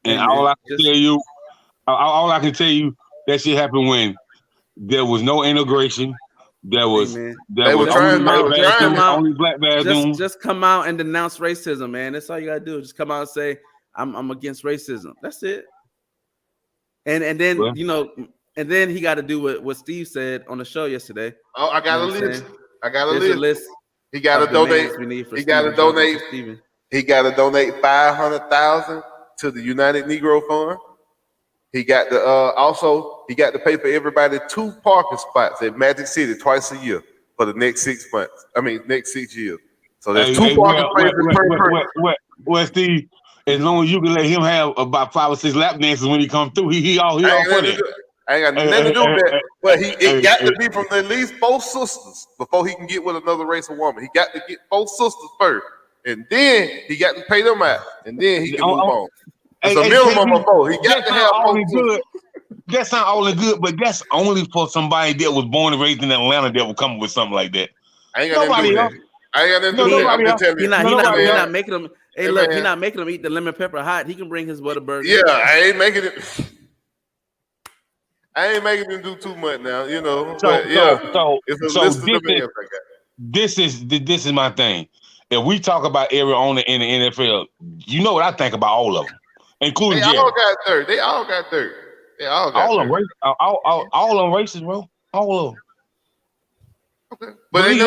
And all I can tell you, that shit happened when there was no integration. They were trying only black bathrooms.
Just come out and denounce racism, man. That's all you gotta do. Just come out and say I'm against racism. That's it. And then and then he got to do what Steve said on the show yesterday.
Oh, I got a list. I got a list. He got to donate. He got to donate. He got to donate $500,000 to the United Negro Fund. He got to he got to pay for everybody 2 parking spots at Magic City twice a year for the next 6 months. Next 6 years. So there's 2 parking places per person.
Well, Steve, as long as you can let him have about 5 or 6 lap dances when he comes through, he all for that.
I ain't got nothing to do with that. But it got to be from at least 4 sisters before he can get with another race of woman. He got to get 4 sisters first, and then he got to pay them out, and then he can move on. It's a minimum of 4. He got to have 4 good.
That's not all good, but that's only for somebody that was born and raised in Atlanta that will come up with something like that.
I ain't got nothing to do with that. I ain't got nothing to do with that. I'm just telling you.
He's not making them. Hey, look, he's not making them eat the lemon pepper hot. He can bring his Whataburger.
Yeah, I ain't making him do too much now,
This is my thing. If we talk about every owner in the NFL, you know what I think about all of them, including Jerry.
They all got dirt.
All of them racist, bro. All of them.
Okay. But ain't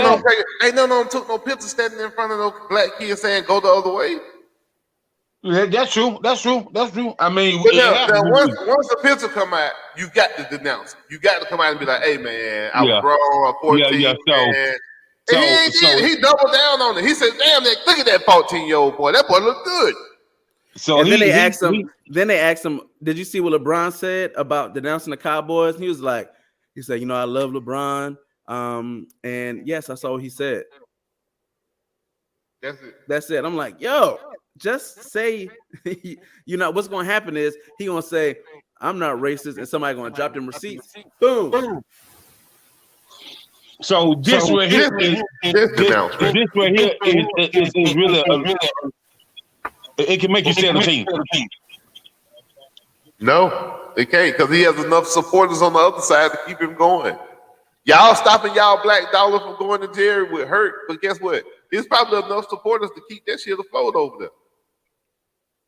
none of them took no picture standing in front of those black kids saying go the other way.
Yeah, that's true. I mean,
once the picture come out, you got to denounce it. You got to come out and be like, "Hey, man, I was wrong. I'm 14, man." He doubled down on it. He said, "Damn, look at that 14-year-old boy. That boy look good."
So then they asked him, "Did you see what LeBron said about denouncing the Cowboys?" And he was like, "He said, I love LeBron." And yes, I saw what he said. That's it. I'm like, yo, just say, what's going to happen is he going to say, I'm not racist, and somebody going to drop them receipts. Boom.
So this right here is really it can make you 17.
No, it can't, because he has enough supporters on the other side to keep him going. Y'all stopping y'all black dollar from going to Jerry would hurt, but guess what? There's probably enough supporters to keep that shit afloat over there.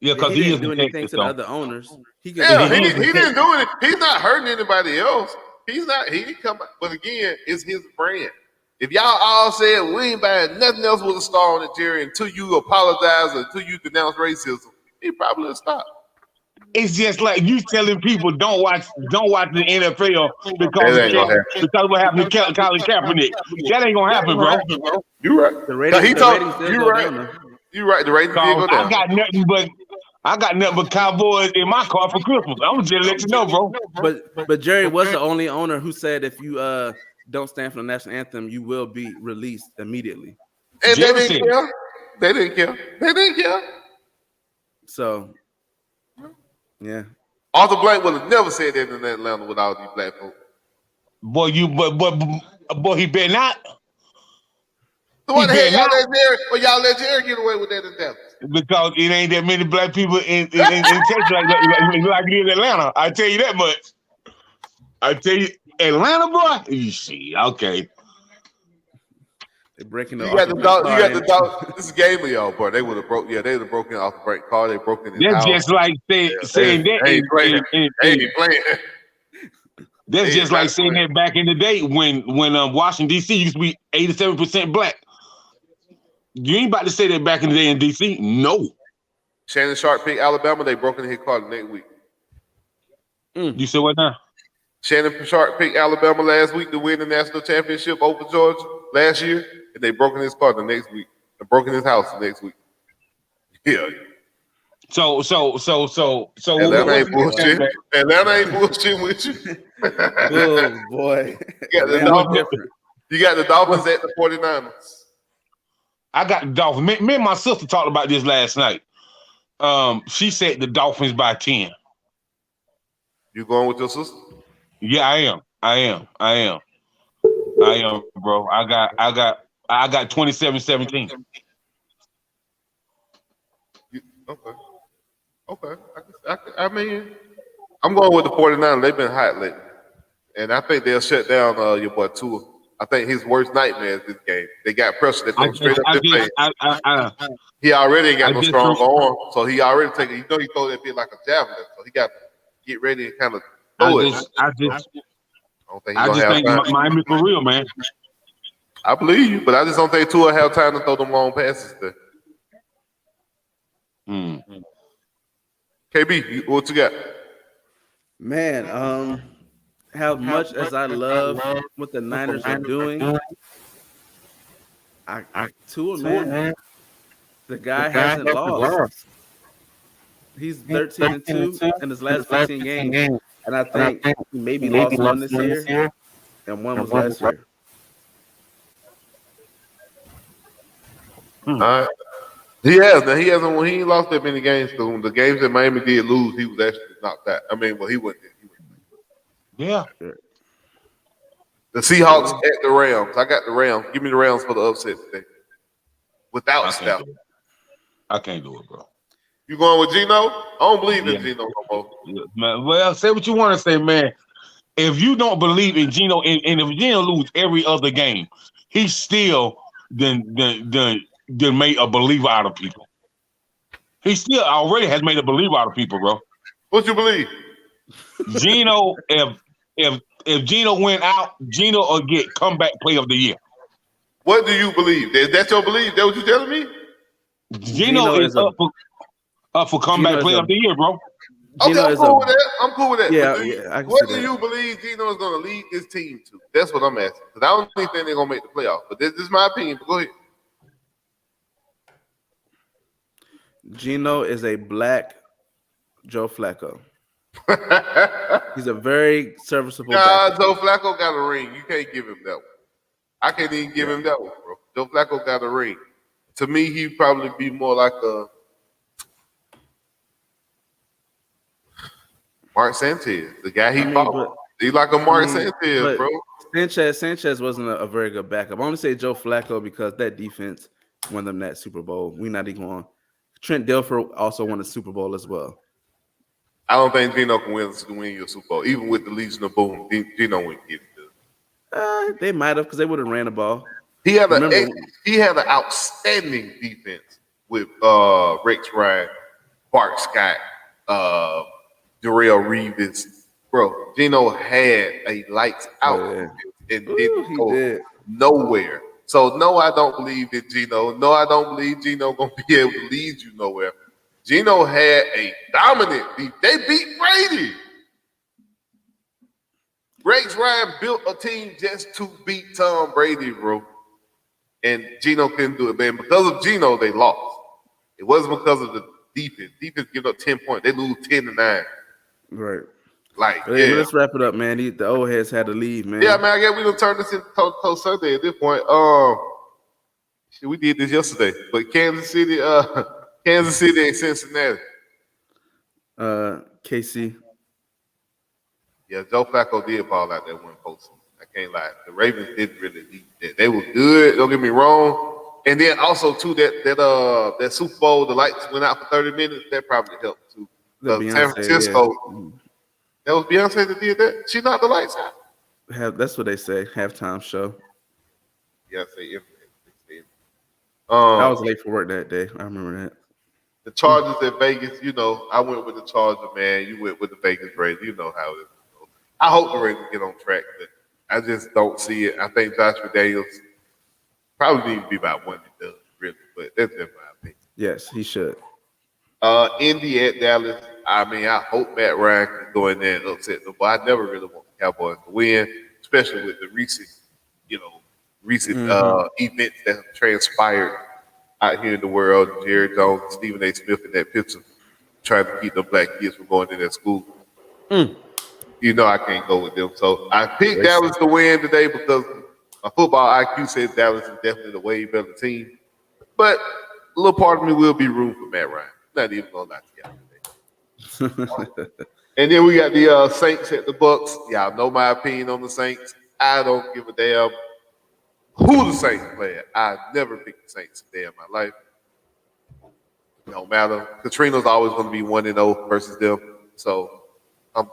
Yeah, because he
didn't do anything to the other owners.
He didn't do it. He's not hurting anybody else. He's not. He can come back. But again, it's his brand. If y'all all said we ain't buying nothing else with a star on it, Jerry, until you apologize or until you denounce racism, he probably would stop.
It's just like you telling people don't watch the NFL because of what happened to Colin Kaepernick. That ain't gonna happen, bro.
You're right.
The ratings
you're right. You're right. The ratings did go down.
I got nothing but Cowboys in my car for Christmas. I'm just let you know, bro.
But Jerry was the only owner who said if you don't stand for the national anthem, you will be released immediately.
And they didn't care. They didn't care.
So, yeah.
Arthur Blank would have never said that in Atlanta with all these black folks.
Boy, he better not.
So what the hell y'all let Jerry get away with that in Dallas?
Because it ain't that many black people in Texas like it is in Atlanta. I tell you that much. I tell you, Atlanta, boy. You see, okay.
They're breaking the.
You got the dog. This is game of y'all, boy. They would have broke. Yeah, they would have broken off the break car. They broke in his house.
That's just like saying that.
Ain't playing.
That's just like saying that back in the day when Washington D.C. used to be 87% black. You ain't about to say that back in the day in D.C. No.
Shannon Sharp picked Alabama. They broke in his car the next week.
You said what now?
Shannon Sharp picked Alabama last week to win the national championship over Georgia last year, and they broke in his car the next week. They broke in his house the next week. Yeah.
So.
Atlanta ain't bullshit. Atlanta ain't bullshit with you.
Oh boy.
You got the Dolphins at the 49ers.
I got the Dolphins. Me and my sister talked about this last night. She said the Dolphins by 10.
You going with your sister?
Yeah, I am, bro. I got 27-17.
Okay. I mean, I'm going with the 49ers. They've been hot lately. And I think they'll shut down your boy Tua. I think his worst nightmare is this game. They got pressure that comes straight up their face. He already ain't got no strong arm, so he already taking. You know, he throw that bit like a javelin, so he got to get ready and kind of throw it.
I just think Miami for real, man.
I believe you, but I just don't think Tua have time to throw them long passes there. KB, what you got?
Man, how much as I love what the Niners are doing, Tua, man, the guy hasn't lost. He's 13-2 in his last 15 games, and I think he maybe lost one this year, and one was last year.
He hasn't. He ain't lost that many games because when the games that Miami did lose, he was actually knocked out. I mean, well, he wasn't.
Yeah.
The Seahawks at the Rams. I got the Rams. Give me the Rams for the upset today. Without Stafford.
I can't do it, bro.
You going with Geno? I don't believe in Geno no more.
Yeah, man. Well, say what you want to say, man. If you don't believe in Geno, and if Geno lose every other game, he still then made a believer out of people. He still already has made a believer out of people, bro.
What you believe?
Geno, if Geno went out, Geno will get comeback player of the year.
What do you believe? Is that your belief? That what you telling me?
Geno is up for comeback player of the year, bro.
Okay, I'm cool with that. I'm cool with that.
Yeah,
what do you believe Geno is going to lead this team to? That's what I'm asking. Because I don't think they're going to make the playoffs. But this is my opinion. But go ahead.
Geno is a black Joe Flacco. He's a very serviceable back.
Joe Flacco got a ring. You can't give him that one. I can't even give him that one, bro. Joe Flacco got a ring. To me, he'd probably be more like a Mark Sanchez, the guy he fought. He's like a Mark Sanchez, bro.
Sanchez wasn't a very good backup. I only say Joe Flacco because that defense won them that Super Bowl. We're not even going. Trent Dilfer also won the Super Bowl as well.
I don't think Geno can win your Super Bowl. Even with the Legion of Boom, Geno wouldn't get it.
They might have because they would have ran the ball.
He had an outstanding defense with Rex Ryan, Bart Scott, Darrelle Reeves, Bro, Gino had a lights out and didn't go nowhere. So no, I don't believe in Gino. No, I don't believe Gino gonna be able to lead you nowhere. Gino had a dominant beat. They beat Brady. Rex Ryan built a team just to beat Tom Brady, bro. And Gino couldn't do it, man. Because of Gino, they lost. It wasn't because of the defense. Defense give up 10 points. They lose 10-9.
Right.
Like,
but yeah. Let's wrap it up, man. The old heads had to leave, man.
Yeah, man. I guess we done turned this into Coach Sunday at this point. We did this yesterday, but Kansas City and Cincinnati.
KC.
Yeah, Joe Flacco did ball out that one post. I can't lie. The Ravens didn't really need that. They were good. Don't get me wrong. And then also too that Super Bowl, the lights went out for 30 minutes. That probably helped too. San Francisco. Yeah. That was Beyonce that did that. She knocked the lights out.
That's what they say. Halftime show.
Yeah, say
I was late for work that day. I remember that.
The Chargers at Vegas, I went with the Chargers, man. You went with the Vegas Raiders. You know how it is. I hope the Raiders get on track, but I just don't see it. I think Josh McDaniels probably need to be about one and done, really, but that's just my opinion.
Yes, he should.
Indy at Dallas. I mean, I hope Matt Ryan can go in there and upset them, but I never really want the Cowboys to win, especially with the recent events that have transpired out here in the world. Jerry Jones, Stephen A. Smith in that picture, trying to keep the black kids from going to that school. I can't go with them. So I picked Dallas to win today because my football IQ says Dallas is definitely the way better team. But a little part of me will be rooting for Matt Ryan. Not even gonna lie to y'all today. And then we got the Saints at the Bucks. Y'all know my opinion on the Saints. I don't give a damn who the Saints play. I never picked the Saints a day in my life. No matter. Katrina's always going to be 1-0 versus them. So I'm.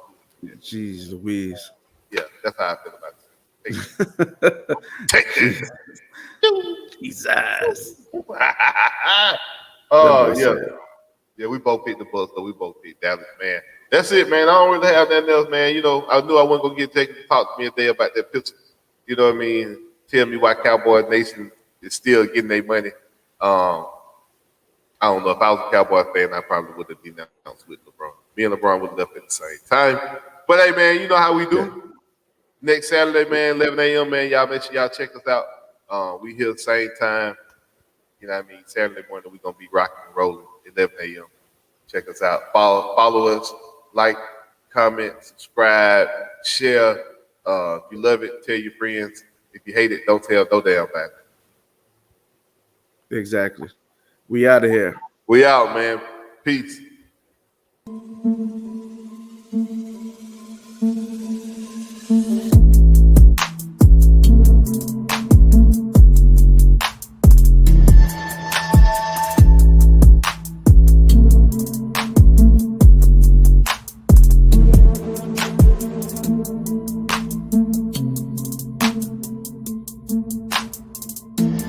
Jeez Louise.
Yeah, that's how I feel about it. Take it.
Jesus.
Oh yeah. Yeah, we both picked the Bucks, so we both picked Dallas, man. That's it, man. I don't really have nothing else, man. I knew I wasn't gonna get taken to talk to me a day about that picture. You know what I mean? Tell me why Cowboy Nation is still getting their money. I don't know. If I was a Cowboy fan, I probably would have denounced with LeBron. Me and LeBron would have left at the same time. But hey, man, you know how we do. Yeah. Next Saturday, man, 11 a.m., man. Y'all make sure y'all check us out. We here the same time. You know what I mean? Saturday morning, we're gonna be rocking and rolling 11 a.m. Check us out. Follow us. Like, comment, subscribe, share. If you love it, tell your friends. If you hate it, don't tell no damn body.
Exactly. We out of here.
We out, man. Peace.